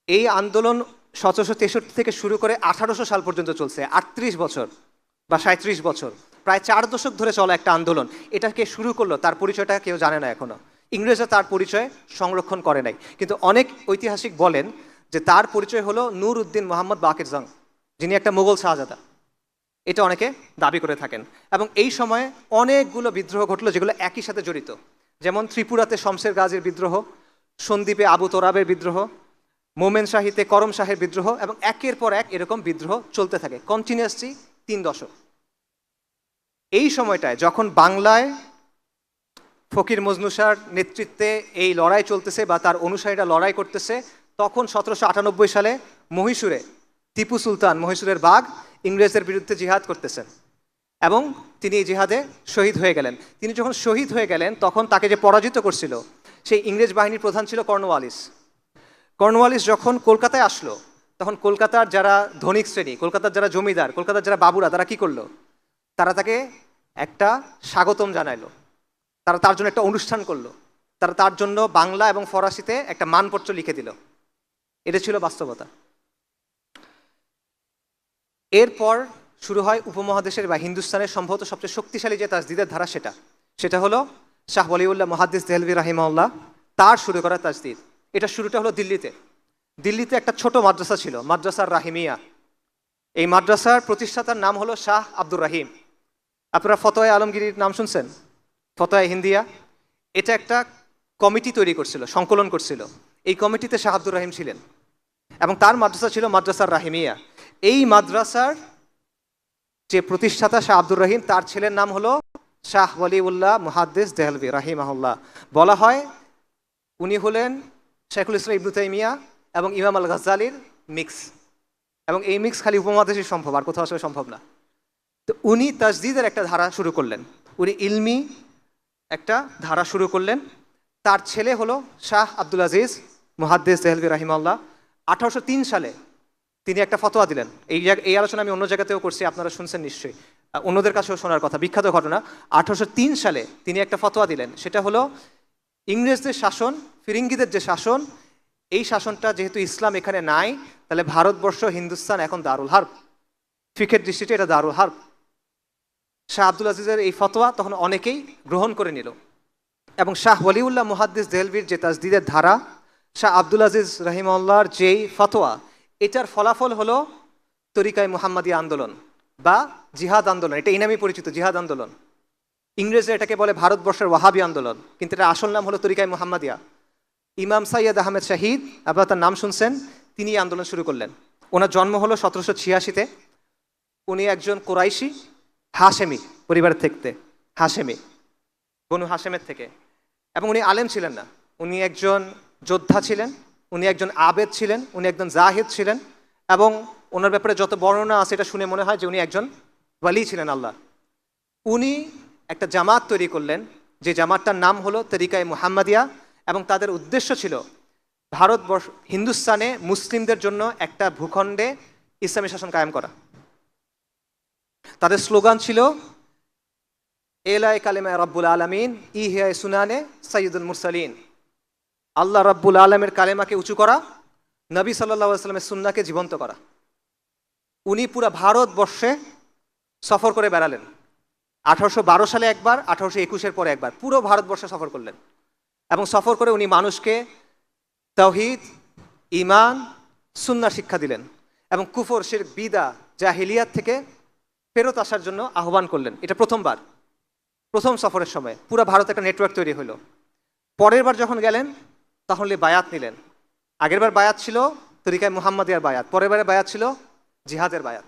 এই আন্দোলন 1763 থেকে শুরু করে 1800 সাল পর্যন্ত চলছে, 38 বছর বা 37 বছর, প্রায় 4 দশক ধরে চলা একটা আন্দোলন। এটাকে শুরু করলো, তার পরিচয়টা কেউ জানে না এখনো, ইংরেজরা তার পরিচয় সংরক্ষণ করে নাই। কিন্তু অনেক ঐতিহাসিক বলেন যে তার পরিচয় হলো নূর উদ্দিন মোহাম্মদ বাকির জং, যিনি একটা মুঘল শাহজাদা, এটা অনেকে দাবি করে থাকেন। এবং এই সময়ে অনেকগুলো বিদ্রোহ ঘটলো যেগুলো একই সাথে জড়িত, যেমন ত্রিপুরাতে শমশের গাজীর বিদ্রোহ, সন্দ্বীপে আবু তোরাবের বিদ্রোহ, মোমেন শাহিতে করম শাহের বিদ্রোহ, এবং একের পর এক এরকম বিদ্রোহ চলতে থাকে কন্টিনিউয়াসলি 3 দশক। এই সময়টায় যখন বাংলায় ফকির মজনু শাহর নেতৃত্বে এই লড়াই চলতেছে বা তার অনুসারীরা লড়াই করতেছে, তখন 1798 সালে মহীশূরে টিপু সুলতান, মহীশূরের বাঘ, ইংরেজদের বিরুদ্ধে জিহাদ করতেছেন, এবং তিনি এই জিহাদে শহীদ হয়ে গেলেন। তিনি যখন শহীদ হয়ে গেলেন তখন তাকে যে পরাজিত করছিল সেই ইংরেজ বাহিনীর প্রধান ছিল কর্নওয়ালিস। কর্নওয়ালিস যখন কলকাতায় আসলো তখন কলকাতার যারা ধনিক শ্রেণী, কলকাতার যারা জমিদার, কলকাতার যারা বাবুরা, তারা কি করলো? তারা তাকে একটা স্বাগতম জানাইলো, তারা তার জন্য একটা অনুষ্ঠান করলো, তারা তার জন্য বাংলা এবং ফরাসিতে একটা মানপত্র লিখে দিল। এটা ছিল বাস্তবতা। এরপর শুরু হয় উপমহাদেশের বা হিন্দুস্তানের সম্ভবত সবচেয়ে শক্তিশালী যে তাজদিদের ধারা, সেটা হলো শাহ ওয়ালিউল্লাহ মুহাদ্দিস দেহলভী রাহিমাহুল্লাহ, তার শুরু করা তাজদিদ। এটা শুরুটা হলো দিল্লিতে। দিল্লিতে একটা ছোট মাদ্রাসা ছিল, মাদ্রাসার রাহিমিয়া। এই মাদ্রাসার প্রতিষ্ঠাতার নাম হলো শাহ আব্দুর রাহিম। আপনারা ফতোয়া আলমগীরির নাম শুনছেন? ফতোয়া হিন্দিয়া। এটা একটা কমিটি তৈরি করছিল, সংকলন করছিল। এই কমিটিতে শাহ আব্দুর রাহিম ছিলেন এবং তার মাদ্রাসা ছিল মাদ্রাসার রাহিমিয়া। এই মাদ্রাসার যে প্রতিষ্ঠাতা শাহ আব্দুর রহিম, তার ছেলের নাম হলো শাহ ওয়ালিউল্লাহ মুহাদ্দিস দেহলভি রাহিমাহুল্লাহ। বলা হয় উনি হলেন শেখুল ইসলাম ইবনু তাইমিয়া এবং ইমাম আল গাজ্জালির মিক্স, এবং এই মিক্স খালি উপমহাদেশে সম্ভব, আর কোথাও আসলে সম্ভব না। তো উনি তাজদিদের একটা ধারা শুরু করলেন, উনি ইলমি একটা ধারা শুরু করলেন। তার ছেলে হলো শাহ আব্দুল আজিজ মুহাদ্দিস দেহলভি রাহিমাহুল্লাহ। 1803 সালে তিনি একটা ফতোয়া দিলেন। এই আলোচনা আমি অন্য জায়গাতেও করছি, আপনারা শুনছেন নিশ্চয়ই, অন্যদের কাছেও শোনার কথা, বিখ্যাত ঘটনা। 1803 সালে তিনি একটা ফতোয়া দিলেন, সেটা হলো ইংরেজদের শাসন, ফিরিঙ্গিদের যে শাসন, এই শাসনটা যেহেতু ইসলাম এখানে নাই, তাহলে ভারতবর্ষ হিন্দুস্তান এখন দারুল হার্ব, ফিকের দৃষ্টিতে এটা দারুল হার্ব। শাহ আব্দুল আজিজের এই ফতোয়া তখন অনেকেই গ্রহণ করে নিল, এবং শাহ ওয়ালিউল্লাহ মুহাদ্দিস দেহলভির যে তাজদিদের ধারা, শাহ আব্দুল আজিজ রাহিমাহুল্লাহর যেই ফতোয়া, এটার ফলাফল হলো তরিকায় মুহাম্মাদিয়া আন্দোলন বা জিহাদ আন্দোলন। এটা এই নামেই পরিচিত, জিহাদ আন্দোলন। ইংরেজরা এটাকে বলে ভারতবর্ষের ওয়াহাবি আন্দোলন, কিন্তু এটা আসল নাম হলো তরিকায় মুহাম্মাদিয়া। ইমাম সাইয়্যেদ আহমেদ শাহিদ, আপনারা তার নাম শুনছেন, তিনি এই আন্দোলন শুরু করলেন। ওনার জন্ম হলো 1786-তে। উনি একজন কোরাইশি হাশেমি পরিবারের থেকে, হাশেমি বনু হাশেমের থেকে, এবং উনি আলেম ছিলেন না। উনি একজন যোদ্ধা ছিলেন, উনি একজন আবেদ ছিলেন, উনি একজন জাহিদ ছিলেন, এবং ওনার ব্যাপারে যত বর্ণনা আছে এটা শুনে মনে হয় যে উনি একজন ওয়ালি ছিলেন আল্লাহ। উনি একটা জামাত তৈরি করলেন, যে জামাতটার নাম হলো তরিকায়ে মুহাম্মাদিয়া, এবং তাদের উদ্দেশ্য ছিল ভারতবর্ষ, হিন্দুস্তানে মুসলিমদের জন্য একটা ভূখণ্ডে ইসলামী শাসন কায়েম করা। তাদের স্লোগান ছিল এলাই কালেমা রব্বুল আলমিন ইহে সুনানে সৈয়দুল মুরসালিন। আল্লাহ রব্বুল আলমের কালেমাকে উঁচু করা, নবী সাল্লাল্লাহু আলাইহি ওয়াসাল্লামের সুন্নাহকে জীবন্ত করা। উনি পুরা ভারতবর্ষে সফর করে বেড়ালেন। 1812 সালে একবার, 1821-এর পরে একবার, পুরো ভারতবর্ষে সফর করলেন। এবং সফর করে উনি মানুষকে তাওহীদ, ঈমান, সুন্নাহ শিক্ষা দিলেন, এবং কুফর, শিরক, বিদা, জাহিলিয়াত থেকে ফেরত আসার জন্য আহ্বান করলেন। এটা প্রথমবার, প্রথম সফরের সময় পুরো ভারতে একটা নেটওয়ার্ক তৈরি হলো। পরের বার যখন গেলেন তাহলে বায়াত নিলেন। আগেরবার বায়াত ছিল তরিকায় মুহাম্মাদিয়ার বায়াত, পরের বারে বায়াত ছিল জিহাদের বায়াত।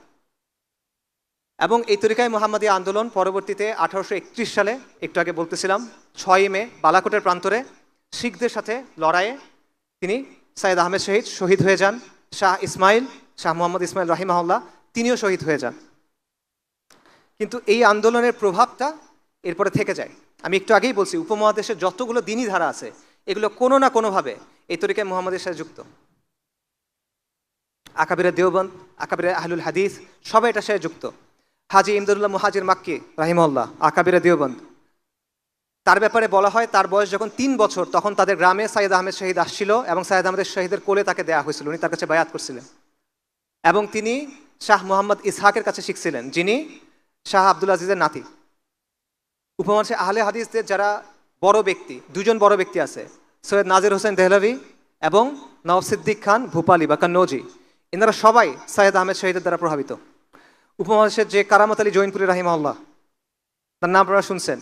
এবং এই তরিকায় মুহাম্মাদিয়া আন্দোলন পরবর্তীতে 1831 সালে, একটু আগে বলতেছিলাম, 6 মে বালাকোটের প্রান্তরে শিখদের সাথে লড়াইয়ে তিনি সাইয়্যেদ আহমেদ শহীদ হয়ে যান। শাহ মোহাম্মদ ইসমাইল রাহিমাহুল্লাহ, তিনিও শহীদ হয়ে যান। কিন্তু এই আন্দোলনের প্রভাবটা এরপরে থেকে যায়। আমি একটু আগেই বলছি, উপমহাদেশের যতগুলো দিনী ধারা আছে এগুলো কোনো না কোনোভাবে এই তরিকায় মুহাম্মাদের সাথে যুক্ত। আকাবিরে দেওবন্দ, আকাবিরে আহলুল হাদিস, সবাই এটার সাথে যুক্ত। হাজি ইমদাদুল্লাহ মুহাজির মাক্কি রাহিমাহুল্লাহ, আকাবিরে দেওবন্দ, তার ব্যাপারে বলা হয় তার বয়স যখন 3 বছর, তখন তাদের গ্রামে সাইয়্যেদ আহমেদ শহীদ আসছিল, এবং সাইয়্যেদ আহমেদ শহীদের কোলে তাকে দেয়া হয়েছিল। উনি তার কাছে বায়াত করছিলেন, এবং তিনি শাহ মোহাম্মদ ইসহাকের কাছে শিখছিলেন, যিনি শাহ আব্দুল আজিজের নাতি। উপমহাদেশে আহলে হাদিসদের যারা বড় ব্যক্তি, 2জন বড় ব্যক্তি আছে, সৈয়দ নাজির হোসেন দেহলভি এবং নওয়াব সিদ্দিক খান ভূপালি বা কান্নৌজি। এনারা সবাই সাইয়্যেদ আহমেদ শহীদের দ্বারা প্রভাবিত। উপমহাদেশের যে কারামত আলী জৈনপুরি রাহিমাহুল্লাহ, তার নাম আপনারা শুনছেন,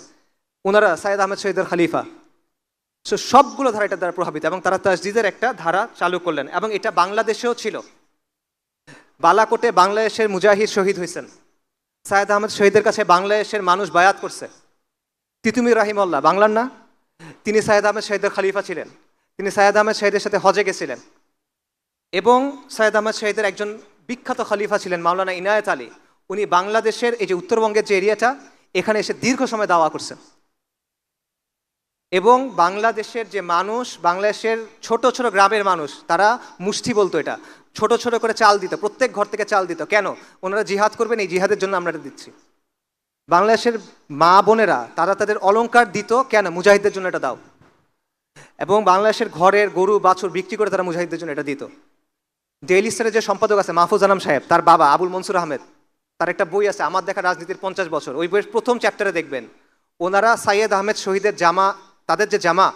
ওনারা সাইয়্যেদ আহমেদ শহীদের খলিফা। সবগুলো ধারা এটার দ্বারা প্রভাবিত, এবং তারা তাজদিদের একটা ধারা চালু করলেন, এবং এটা বাংলাদেশেও ছিল। বালাকোটে বাংলাদেশের মুজাহিদ শহীদ হয়েছেন, সাইয়্যেদ আহমেদ শহীদের কাছে বাংলাদেশের মানুষ বায়াত করছে। তিতুমির রাহিমাহুল্লাহ, বাংলার না, তিনি সাইয়্যেদ আহমেদ শহীদের খলিফা ছিলেন। তিনি সাইয়্যেদ আহমেদ শহীদের সাথে হজে গেছিলেন, এবং সাইয়্যেদ আহমেদ শহীদের একজন বিখ্যাত খলিফা ছিলেন মাওলানা ইনায়েত আলী। উনি বাংলাদেশের এই যে উত্তরবঙ্গের যে এরিয়াটা, এখানে এসে দীর্ঘ সময় দাওয়া করছেন, এবং বাংলাদেশের যে মানুষ, বাংলাদেশের ছোট ছোট গ্রামের মানুষ, তারা মুষ্টি বলতো, এটা ছোট ছোট করে চাল দিত, প্রত্যেক ঘর থেকে চাল দিত। কেন? ওনারা জিহাদ করবেন, এই জিহাদের জন্য আমরা এটা দিচ্ছি। বাংলাদেশের মা বোনেরা তারা তাদের অলংকার দিত, কেন? মুজাহিদদের জন্য এটা দাও। এবং বাংলাদেশের ঘরের গরু বাছুর বিক্রি করে তারা মুজাহিদদের জন্য এটা দিত। ডেইলি স্টারের যে সম্পাদক আছে মাহফুজ আনাম সাহেব, তার বাবা আবুল মনসুর আহমেদ, তার একটা বই আছে আমার দেখা রাজনীতির 50 বছর। ওই বইয়ের প্রথম চ্যাপ্টারে দেখবেন ওনারা সাইয়্যেদ আহমেদ শহীদের জামা, তাদের যে জামা,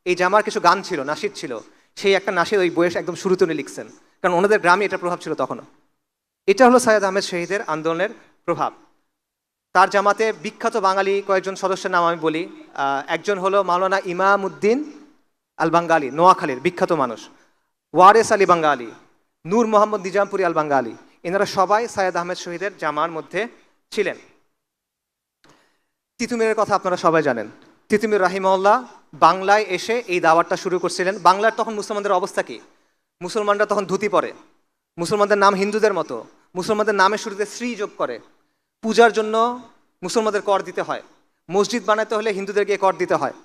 এই জামার কিছু গান ছিল, নাশিদ ছিল, সেই একটা নাসির ওই বইয়ের একদম শুরুতে উনি লিখছেন, কারণ ওনাদের গ্রামে এটা প্রভাব ছিল তখনও। এটা হলো সৈয়দ আহমেদ শহীদের আন্দোলনের প্রভাব। তার জামাতে বিখ্যাত বাঙালি কয়েকজন সদস্যের নাম আমি বলি। একজন হলো মাওলানা ইমাম উদ্দিন আল বাঙ্গালি, নোয়াখালীর বিখ্যাত মানুষ, ওয়ারেস আলী বাঙ্গালি, নূর মোহাম্মদ নিজামপুরি আল বাঙ্গালি, এনারা সবাই সৈয়দ আহমেদ শহীদের জামার মধ্যে ছিলেন। তিতুমিরের কথা আপনারা সবাই জানেন। তিতুমির রাহিমাহুল্লাহ বাংলায় এসে এই দাওয়াতটা শুরু করছিলেন। বাংলার তখন মুসলমানদের অবস্থা কি? মুসলমানরা তখন ধুতি পরে, মুসলমানদের নাম হিন্দুদের মতো, মুসলমানদের নামের শুরুতে শ্রী যোগ করে, পূজার জন্য মুসলমানদের কর দিতে হয়, মসজিদ বানাতে হলে হিন্দুদের গিয়ে কর দিতে হয়,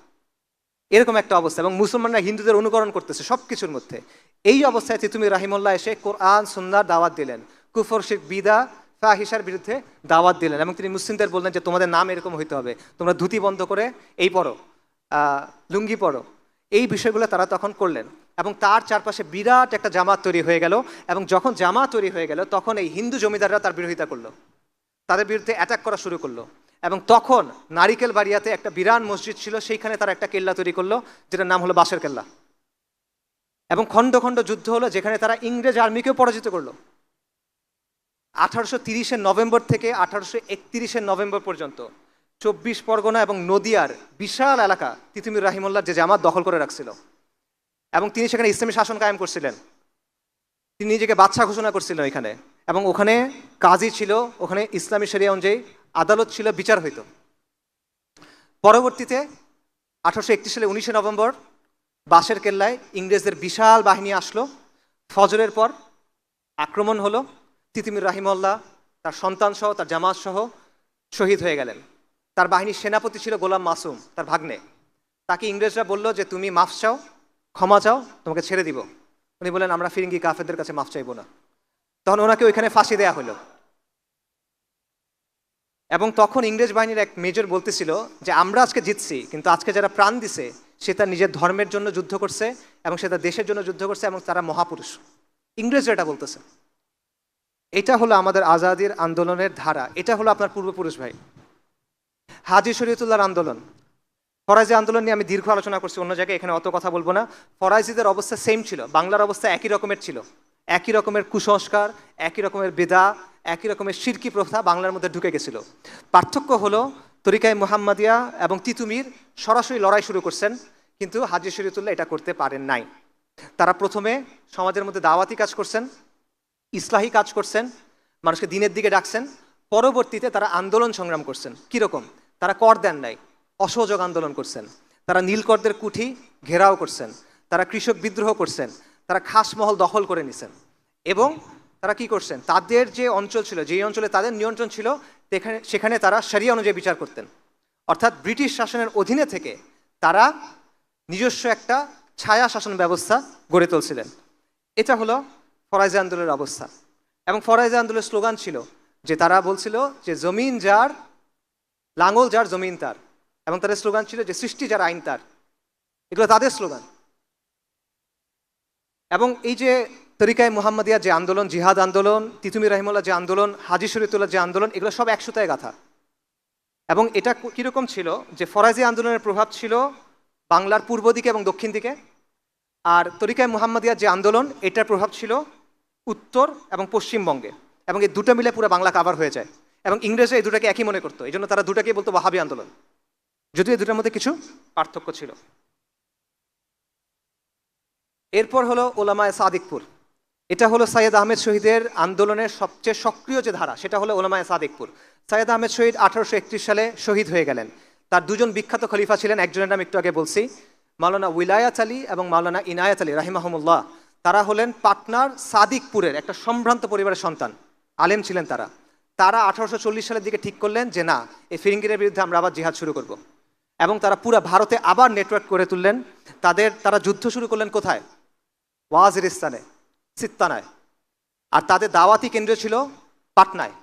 এরকম একটা অবস্থা, এবং মুসলমানরা হিন্দুদের অনুকরণ করতেছে সব কিছুর মধ্যে। এই অবস্থায় তিতুমির রাহিমাহুল্লাহ এসে কোরআন সুন্নাহর দাওয়াত দিলেন, কুফর শিরক বিদআ ফাহিশার বিরুদ্ধে দাওয়াত দিলেন, এবং তিনি মুসলিমদের বললেন যে তোমাদের নাম এরকম হইতে হবে, তোমরা ধুতি বন্ধ করে এই পরো, লুঙ্গি পরো। এই বিষয়গুলো তারা তখন করলেন, এবং তার চারপাশে বিরাট একটা জামাত তৈরি হয়ে গেল। এবং যখন জামাত তৈরি হয়ে গেল তখন এই হিন্দু জমিদাররা তার বিরোধিতা করলো, তাদের বিরুদ্ধে অ্যাটাক করা শুরু করলো। এবং তখন নারিকেল বাড়িয়াতে একটা বিরাট মসজিদ ছিল, সেইখানে তারা একটা কেল্লা তৈরি করলো, যেটার নাম হলো বাঁশের কেল্লা। এবং খণ্ড খণ্ড যুদ্ধ হলো, যেখানে তারা ইংরেজ আর্মিকেও পরাজিত করলো। 1830 নভেম্বর থেকে 1831 নভেম্বর পর্যন্ত 24 পরগনা এবং নদিয়ার বিশাল এলাকা তিতুমির রাহিমাহুল্লাহ যে জামাত দখল করে রাখছিল, এবং তিনি সেখানে ইসলামী শাসন কায়েম করছিলেন। তিনি নিজেকে বাদশা ঘোষণা করছিলেন এখানে, এবং ওখানে কাজী ছিল, ওখানে ইসলামী শরিয়া অনুযায়ী আদালত ছিল, বিচার হইতো। পরবর্তীতে 1831 সালে 19 নভেম্বর বাঁশের কেল্লায় ইংরেজদের বিশাল বাহিনী আসলো। ফজরের পর আক্রমণ হলো, তিতুমির রাহিমাহুল্লাহ তার সন্তান সহ তার জামাত সহ শহীদ হয়ে গেলেন। তার বাহিনীর সেনাপতি ছিল গোলাম মাসুম, তার ভাগ্নে। তাকে ইংরেজরা বলল যে তুমি মাফ চাও, ক্ষমা চাও, তোমাকে ছেড়ে দিব। উনি বললেন আমরা ফিরিঙ্গি কাফেরদের কাছে মাফ চাইবো না। তখন ওনাকে ওইখানে ফাঁসি দেয়া হলো। এবং তখন ইংরেজ বাহিনীর এক মেজর বলতেছিল যে আমরা আজকে জিতছি, কিন্তু আজকে যারা প্রাণ দিছে সে তার নিজের ধর্মের জন্য যুদ্ধ করছে, এবং সে তার দেশের জন্য যুদ্ধ করছে, এবং তারা মহাপুরুষ। ইংরেজরা এটা বলতেছে। এটা হলো আমাদের আজাদির আন্দোলনের ধারা, এটা হলো আপনার পূর্বপুরুষ ভাই। হাজী শরীয়তুল্লাহর আন্দোলন, ফরাইজি আন্দোলন নিয়ে আমি দীর্ঘ আলোচনা করছি অন্য জায়গায়, এখানে অত কথা বলবো না। ফরাইজিদের অবস্থা সেম ছিল, বাংলার অবস্থা একই রকমের ছিল। একই রকমের কুসংস্কার, একই রকমের বেদা, একই রকমের শিরকি প্রথা বাংলার মধ্যে ঢুকে গেছিল। পার্থক্য হলো তরিকায়ে মুহাম্মাদিয়া এবং তিতুমির সরাসরি লড়াই শুরু করছেন, কিন্তু হাজী শরীয়তুল্লাহ এটা করতে পারেন নাই। তারা প্রথমে সমাজের মধ্যে দাওয়াতি কাজ করছেন, ইসলাহি কাজ করছেন, মানুষকে দিনের দিকে ডাকছেন। পরবর্তীতে তারা আন্দোলন সংগ্রাম করছেন। কীরকম? তারা কর দেন নাই, অসহযোগ আন্দোলন করছেন, তারা নীলকরদের কুঠি ঘেরাও করছেন, তারা কৃষক বিদ্রোহ করছেন, তারা খাসমহল দখল করে নিছেন। এবং তারা কি করছেন, তাদের যে অঞ্চল ছিল, যেই অঞ্চলে তাদের নিয়ন্ত্রণ ছিল, সেখানে তারা শরিয়া অনুযায়ী বিচার করতেন। অর্থাৎ ব্রিটিশ শাসনের অধীনে থেকে তারা নিজস্ব একটা ছায়া শাসন ব্যবস্থা গড়ে তুলছিলেন। এটা হলো ফরাইজি আন্দোলনের অবস্থা। এবং ফরাইজি আন্দোলনের স্লোগান ছিল যে তারা বলছিল যে জমিন যার, লাঙ্গল যার, জমিন তার। এবং তাদের স্লোগান ছিল যে সৃষ্টি যার, আইন তার। এগুলো তাদের স্লোগান। এবং এই যে তরিকায়ে মুহাম্মাদিয়া যে আন্দোলন, জিহাদ আন্দোলন, তিতুমির রাহিমাহুল্লাহ যে আন্দোলন, হাজী শরীয়তুল্লাহ যে আন্দোলন, এগুলো সব একসুতায় গাথা। এবং এটা কীরকম ছিল যে ফরাইজি আন্দোলনের প্রভাব ছিল বাংলার পূর্ব দিকে এবং দক্ষিণ দিকে, আর তরিকায়ে মুহাম্মাদিয়ার যে আন্দোলন, এটার প্রভাব ছিল উত্তর এবং পশ্চিমবঙ্গে। এবং এই দুটো মিলে পুরো বাংলা কাভার হয়ে যায়। এবং ইংরেজরা এই দুটাকে একই মনে করতো, এই জন্য তারা দুটাকেই বলতো ওয়াহাবি আন্দোলন, যদিও এই দুটার মধ্যে কিছু পার্থক্য ছিল। এরপর হলো ওলামায়ে সাদিকপুর। এটা হলো সৈয়দ আহমেদ শহীদের আন্দোলনের সবচেয়ে সক্রিয় যে ধারা, সেটা হলো ওলামায়ে সাদিকপুর। সৈয়দ আহমেদ শহীদ 1831 সালে শহীদ হয়ে গেলেন। তার দুজন বিখ্যাত খলিফা ছিলেন, একজনের নাম একটু আগে বলছি, মাওলানা উইলায়াত আলী এবং মাওলানা ইনায়াত আলী রাহিমাহুমুল্লাহ। তারা হলেন পাটনার সাদিকপুরের একটা সম্ভ্রান্ত পরিবারের সন্তান, আলেম ছিলেন তারা। তারা 1840 সালের দিকে ঠিক করলেন যে না, এই ফিরিঙ্গিদের বিরুদ্ধে আমরা আবার জিহাদ শুরু করব। এবং তারা পুরো ভারতে আবার নেটওয়ার্ক করে তুললেন। তারা যুদ্ধ শুরু করলেন কোথায়? ওয়াজিরিস্তানে, সিত্তানায়। আর তাদের দাওয়াতি কেন্দ্র ছিল পাটনায়।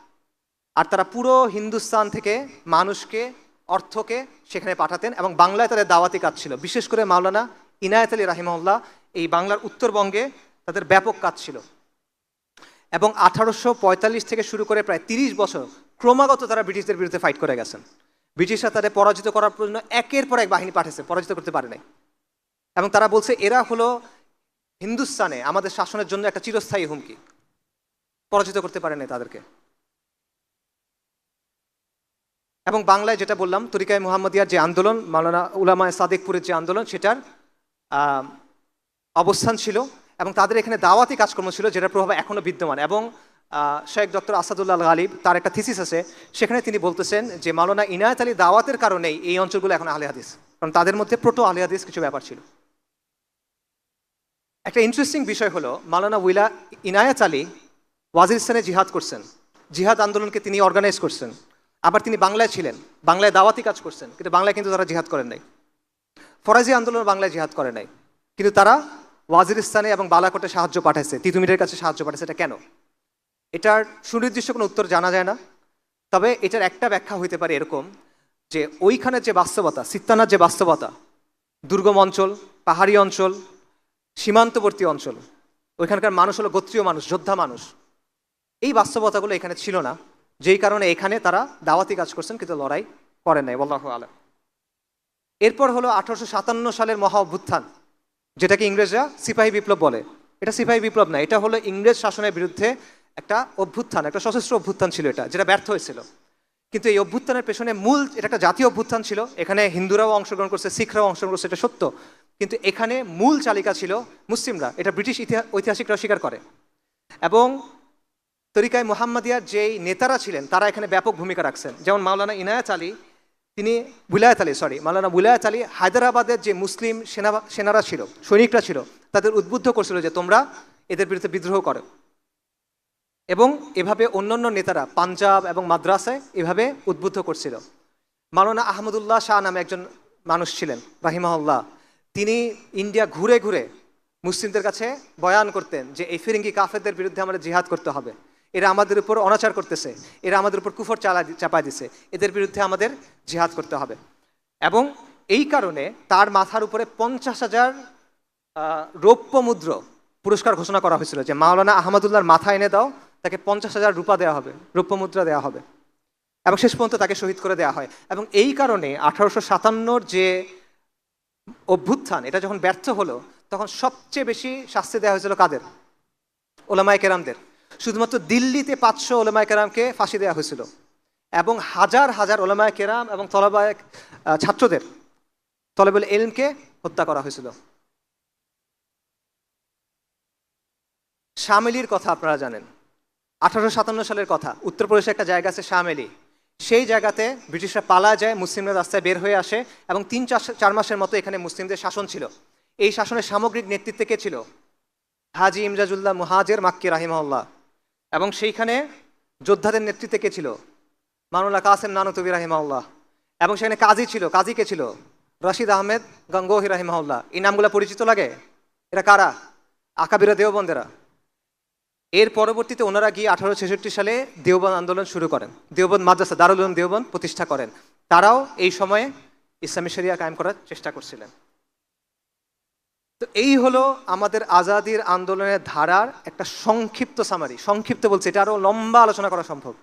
আর তারা পুরো হিন্দুস্তান থেকে মানুষকে, অর্থকে সেখানে পাঠাতেন, এবং বাংলায় তাদের দাওয়াতি কাজ ছিল। বিশেষ করে মাওলানা ইনায়াত আলী রাহিমাহুল্লাহ এই বাংলার উত্তরবঙ্গে তাদের ব্যাপক কাজ ছিল। এবং 1845 থেকে শুরু করে প্রায় 30 বছর ক্রমাগত তারা ব্রিটিশদের বিরুদ্ধে ফাইট করে গেছেন। ব্রিটিশরা তাদের পরাজিত করার জন্য একের পর এক বাহিনী পাঠিয়েছে, পরাজিত করতে পারে নাই। এবং তারা বলছে এরা হলো হিন্দুস্তানে আমাদের শাসনের জন্য একটা চিরস্থায়ী হুমকি, পরাজিত করতে পারেনি তাদেরকে। এবং বাংলায় যেটা বললাম, তরিকায়ে মুহাম্মদিয়ার যে আন্দোলন, মাওলানা উলামায়ে সাদিকপুরের যে আন্দোলন, সেটার অবস্থান ছিল এবং তাদের এখানে দাওয়াতি কাজকর্ম ছিল, যেটার প্রভাব এখনও বিদ্যমান। এবং শেখ ডক্টর আসাদুল্লাহ গালিব তার একটা থিসিস আছে, সেখানে তিনি বলতেছেন যে মাওলানা ইনায়েত আলী দাওয়াতের কারণেই এই অঞ্চলগুলো এখন আহলে হাদিস, কারণ তাদের মধ্যে প্রোটো আহলে হাদিস কিছু ব্যাপার ছিল। একটা ইন্টারেস্টিং বিষয় হলো, মাওলানা ইনায়েত আলী ওয়াজিরিস্তানে জিহাদ করছেন, জিহাদ আন্দোলনকে তিনি অর্গানাইজ করছেন। আবার তিনি বাংলায় ছিলেন, বাংলায় দাওয়াতি কাজ করছেন, কিন্তু বাংলায় কিন্তু তারা জিহাদ করেন নাই। ফরাজি আন্দোলন বাংলায় জিহাদ করে নাই, কিন্তু তারা ওয়াজিরিস্তানে এবং বালাকোটে সাহায্য পাঠাইছে, তিতুমিরের কাছে সাহায্য পাঠাইছে। এটা কেন? এটার সুনির্দিষ্ট কোনো উত্তর জানা যায় না, তবে এটার একটা ব্যাখ্যা হইতে পারে এরকম যে ওইখানের যে বাস্তবতা, সিত্তানার যে বাস্তবতা, দুর্গম অঞ্চল, পাহাড়ি অঞ্চল, সীমান্তবর্তী অঞ্চল, ওইখানকার মানুষ হলো গোত্রীয় মানুষ, যোদ্ধা মানুষ। এই বাস্তবতাগুলো এখানে ছিল না, যেই কারণে এখানে তারা দাওয়াতি কাজ করছেন কিন্তু লড়াই করেন নাই। আল্লাহু আলাম। এরপর হলো 1857 সালের মহা অভ্যুত্থান, যেটাকে ইংরেজরা সিপাহী বিপ্লব বলে। এটা সিপাহী বিপ্লব না, এটা হলো ইংরেজ শাসনের বিরুদ্ধে একটা অভ্যুত্থান, একটা সশস্ত্র অভ্যুত্থান ছিল এটা, যেটা ব্যর্থ হয়েছিল। কিন্তু এই অভ্যুত্থানের পেছনে মূল, এটা একটা জাতীয় অভ্যুত্থান ছিল, এখানে হিন্দুরাও অংশগ্রহণ করছে, শিখরাও অংশগ্রহণ করছে, এটা সত্য, কিন্তু এখানে মূল চালিকা ছিল মুসলিমরা, এটা ব্রিটিশ ঐতিহাসিকরা স্বীকার করে। এবং তরিকায়ে মুহাম্মদিয়ার যেই নেতারা ছিলেন তারা এখানে ব্যাপক ভূমিকা রাখছেন। যেমন মাওলানা উলায়াত আলী হায়দ্রাবাদের যে মুসলিম সেনারা ছিল, সৈনিকরা ছিল, তাদের উদ্বুদ্ধ করছিল যে তোমরা এদের বিরুদ্ধে বিদ্রোহ করো। এবং এভাবে অন্যান্য নেতারা পাঞ্জাব এবং মাদ্রাসায় এভাবে উদ্বুদ্ধ করছিল। মাওলানা আহমদুল্লাহ শাহ নামে একজন মানুষ ছিলেন রাহিমাহুল্লাহ, তিনি ইন্ডিয়া ঘুরে ঘুরে মুসলিমদের কাছে বয়ান করতেন যে এই ফিরিঙ্গি কাফেরদের বিরুদ্ধে আমাদের জিহাদ করতে হবে, এরা আমাদের উপর অনাচার করতেছে, এরা আমাদের উপর কুফর চাপায় দিছে, এদের বিরুদ্ধে আমাদের জিহাদ করতে হবে। এবং এই কারণে তার মাথার উপরে 50,000 রৌপ্য মুদ্র পুরস্কার ঘোষণা করা হয়েছিল, যে মাওলানা আহমদুল্লাহর মাথা এনে দাও, তাকে 50,000 রূপা দেওয়া হবে, রৌপ্য মুদ্রা দেওয়া হবে। এবং শেষ পর্যন্ত তাকে শহীদ করে দেওয়া হয়। এবং এই কারণে 1857 যে অভ্যুত্থান, এটা যখন ব্যর্থ হলো, তখন সবচেয়ে বেশি শাস্তি দেওয়া হয়েছিল কাদের? ওলামায়ে কেরামদের। শুধুমাত্র দিল্লিতে 500 ওলামায়ে কেরামকে ফাঁসি দেওয়া হয়েছিল, এবং হাজার হাজার ওলামায়ে কেরাম এবং ছাত্রদের, তলেবুল ইলমকে হত্যা করা হয়েছিল। শামেলির কথা আপনারা জানেন, 1857 সালের কথা। উত্তরপ্রদেশে একটা জায়গা আছে শামেলি, সেই জায়গাতে ব্রিটিশরা পালা যায়, মুসলিমরা রাস্তায় বের হয়ে আসে, এবং 3-4 মাসের মতো এখানে মুসলিমদের শাসন ছিল। এই শাসনের সামগ্রিক নেতৃত্বে কে ছিল? হাজি ইমজাজুল্লাহ মুহাজির মাক্কি রাহিমাহুল্লাহ। এবং সেইখানে যোদ্ধাদের নেতৃত্বে কে ছিল? মাওলানা কাসেম নানুতুবি রাহিমাহুল্লাহ। এবং সেখানে কাজী ছিল, কাজী কে ছিল? রশিদ আহমেদ গঙ্গোহী রাহিমাহুল্লাহ। এই নামগুলো পরিচিত লাগে? এরা কারা? আকাবিরা দেওবন্দেরা। এর পরবর্তীতে ওনারা গিয়ে 1866 সালে দেওবন্দ আন্দোলন শুরু করেন, দেওবন্দ মাদ্রাসা দারুল উলুম দেওবন্দ প্রতিষ্ঠা করেন। তারাও এই সময়ে ইসলামী শরিয়া কায়েম করার চেষ্টা করছিলেন। তো এই হলো আমাদের আজাদির আন্দোলনের ধারার একটা সংক্ষিপ্ত সামারি। সংক্ষিপ্ত বলছে, এটা আরো লম্বা আলোচনা করা সম্ভব।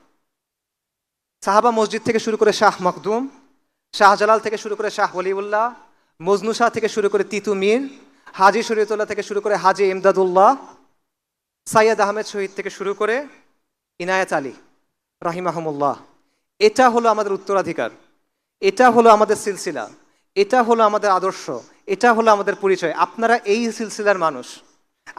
সাহাবা মসজিদ থেকে শুরু করে শাহ মখদুম, শাহজালাল থেকে শুরু করে শাহ ওলিউল্লাহ, মজনু শাহ থেকে শুরু করে তিতু মীর, হাজি শরীয়তুল্লাহ থেকে শুরু করে হাজি ইমদাদুল্লাহ, সাইয়দ আহমেদ শহীদ থেকে শুরু করে ইনায়েত আলী রাহিমাহুমুল্লাহ। এটা হলো আমাদের উত্তরাধিকার, এটা হলো আমাদের সিলসিলা, এটা হলো আমাদের আদর্শ, এটা হলো আমাদের পরিচয়। আপনারা এই সিলসিলার মানুষ,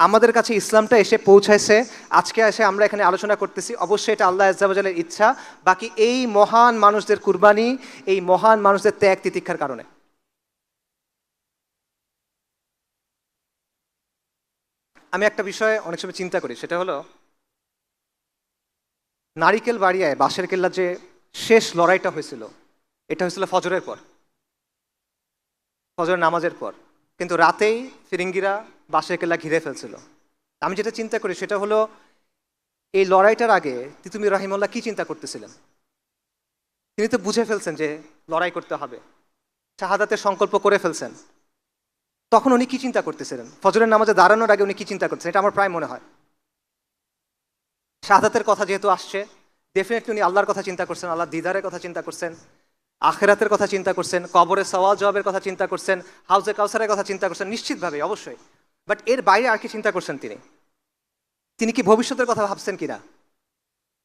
আমাদের কাছে ইসলামটা এসে পৌঁছাইছে, আজকে এসে আমরা এখানে আলোচনা করতেছি। অবশ্যই এটা আল্লাহ আজ্জা ওয়া জাল্লার ইচ্ছা, বাকি এই মহান মানুষদের কুরবানি, এই মহান মানুষদের ত্যাগ তিতিক্ষার কারণে। আমি একটা বিষয়ে অনেক সময় চিন্তা করি, সেটা হলো নারিকেল বাড়িয়ায় বাঁশের কেল্লার যে শেষ লড়াইটা হয়েছিল, এটা হয়েছিল ফজরের পর, ফজরের নামাজের পর। কিন্তু রাতেই ফিরিঙ্গিরা বাঁশের কেল্লা ঘিরে ফেলছিল। আমি যেটা চিন্তা করি সেটা হলো, এই লড়াইটার আগে তিতুমির রাহিমাহুল্লাহ কি চিন্তা করতেছিলেন? তিনি তো বুঝে ফেলছেন যে লড়াই করতে হবে, শাহাদাতের সংকল্প করে ফেলছেন। তখন উনি কি চিন্তা করতেছিলেন? ফজরের নামাজে দাঁড়ানোর আগে উনি কি চিন্তা করতেছেন? এটা আমার প্রায় মনে হয়, শাহাদাতের কথা যেহেতু আসছে, ডেফিনেটলি উনি আল্লাহর কথা চিন্তা করছেন, আল্লাহ দিদারের কথা চিন্তা করছেন, আখেরাতের কথা চিন্তা করছেন, কবরের সওয়াল জবাবের কথা চিন্তা করছেন, হাউজে কাউসারের কথা চিন্তা করছেন, নিশ্চিতভাবে, অবশ্যই। বাট এর বাইরে আর কি চিন্তা করছেন তিনি কি ভবিষ্যতের কথা ভাবছেন কিনা?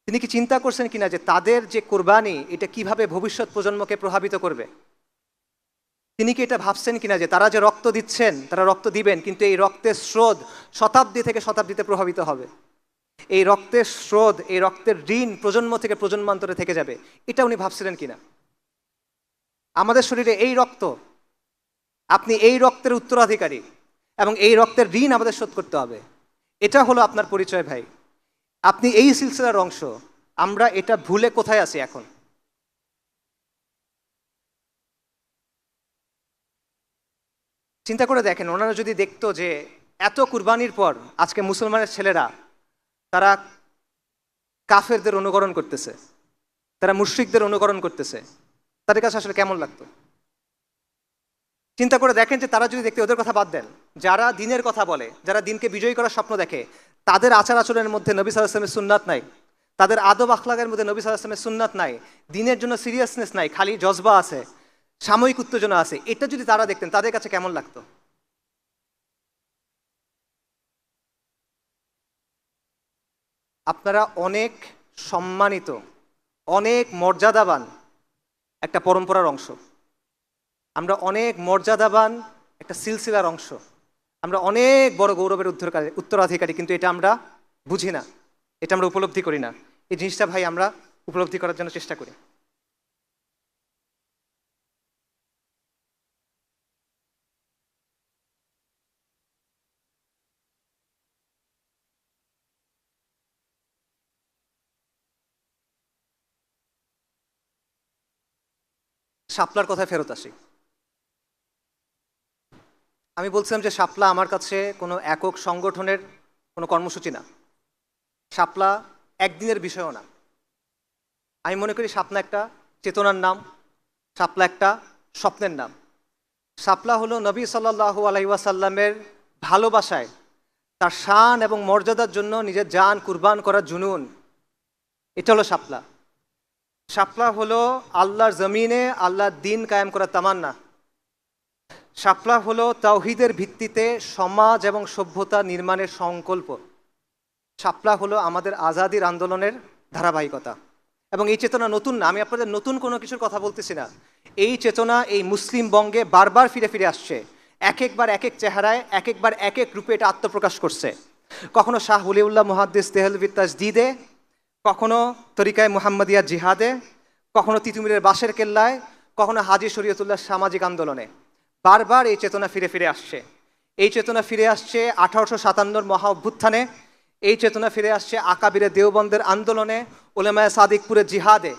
তিনি কি চিন্তা করছেন কিনা যে তাদের যে কোরবানি এটা কিভাবে ভবিষ্যৎ প্রজন্মকে প্রভাবিত করবে? তিনি কি এটা ভাবছেন কিনা যে তারা যে রক্ত দিচ্ছেন, তারা রক্ত দিবেন, কিন্তু এই রক্তের স্রোত শতাব্দী থেকে শতাব্দীতে প্রভাবিত হবে। এই রক্তের স্রোত, এই রক্তের ঋণ প্রজন্ম থেকে প্রজন্মান্তরে থেকে যাবে, এটা উনি ভাবছিলেন কিনা? আমাদের শরীরে এই রক্ত, আপনি এই রক্তের উত্তরাধিকারী এবং এই রক্তের ঋণ আমাদের শোধ করতে হবে। এটা হলো আপনার পরিচয় ভাই। আপনি এই সিলসিলার অংশ। আমরা এটা ভুলে কোথায় আছি এখন? চিন্তা করে দেখেন, ওনারা যদি দেখতো যে এত কুরবানির পর আজকে মুসলমানের ছেলেরা তারা কাফেরদের অনুকরণ করতেছে, তারা মুশরিকদের অনুকরণ করতেছে, তাদের কাছে আসলে কেমন লাগতো? চিন্তা করে দেখেন যে তারা যদি দেখতে, ওদের কথা বাদ দেন, যারা দিনের কথা বলে, যারা দিনকে বিজয়ী করার স্বপ্ন দেখে, তাদের আচার আচরণের মধ্যে নবী সাল্লাল্লাহু আলাইহি ওয়াসাল্লামের সুন্নাত নাই, তাদের আদব আখলাকের মধ্যে নবী সাল্লাল্লাহু আলাইহি ওয়াসাল্লামের সুন্নাত নাই, দিনের জন্য সিরিয়াসনেস নাই, খালি জজবা আছে, সাময়িক উত্তেজনা আছে, এটা যদি তারা দেখতেন তাদের কাছে কেমন লাগতো? আপনারা অনেক সম্মানিত, অনেক মর্যাদাবান একটা পরম্পরার অংশ। আমরা অনেক মর্যাদাবান একটা সিলসিলার অংশ। আমরা অনেক বড় গৌরবের উত্তরাধিকারী, কিন্তু এটা আমরা বুঝি না, এটা আমরা উপলব্ধি করি না। এই জিনিসটা ভাই আমরা উপলব্ধি করার জন্য চেষ্টা করি। শাপলার কথায় ফেরত আসি। আমি বলছিলাম যে শাপলা আমার কাছে কোনো একক সংগঠনের কোনো কর্মসূচি না, শাপলা একদিনের বিষয়ও না। আমি মনে করি শাপলা একটা চেতনার নাম, শাপলা একটা স্বপ্নের নাম। শাপলা হলো নবী সাল্লাল্লাহু আলাইহি ওয়াসাল্লামের ভালোবাসায়, তার শান এবং মর্যাদার জন্য নিজের জান কুরবান করার জুনুন, এটা হলো শাপলা। শাপলা হলো আল্লাহর জমিনে আল্লাহর দিন কায়েম করার তামান্না। শাপলা হলো তাওহীদের ভিত্তিতে সমাজ এবং সভ্যতা নির্মাণের সংকল্প। শাপলা হলো আমাদের আজাদির আন্দোলনের ধারাবাহিকতা। এবং এই চেতনা নতুন না, আমি আপনাদের নতুন কোনো কিছুর কথা বলতেছি না। এই চেতনা এই মুসলিম বঙ্গে বারবার ফিরে ফিরে আসছে, এক একবার এক এক চেহারায়, এক একবার এক এক রূপে এটা আত্মপ্রকাশ করছে। কখনো শাহ ওলিউল্লাহ মুহাদ্দিস দেহলভী তাজদীদে, কখনো তরিকায় মুহাম্মাদিয়া জিহাদে, কখনো তিতুমিরের বাঁশের কেল্লায়, কখনো হাজী শরীয়তুল্লাহ সামাজিক আন্দোলনে। বারবার এই চেতনা ফিরে ফিরে আসছে। এই চেতনা ফিরে আসছে 1857 মহা অভ্যুত্থানে, এই চেতনা ফিরে আসছে আকাবিরে দেওবন্দের আন্দোলনে, উলেমায়ে সাদিকপুরের জিহাদে।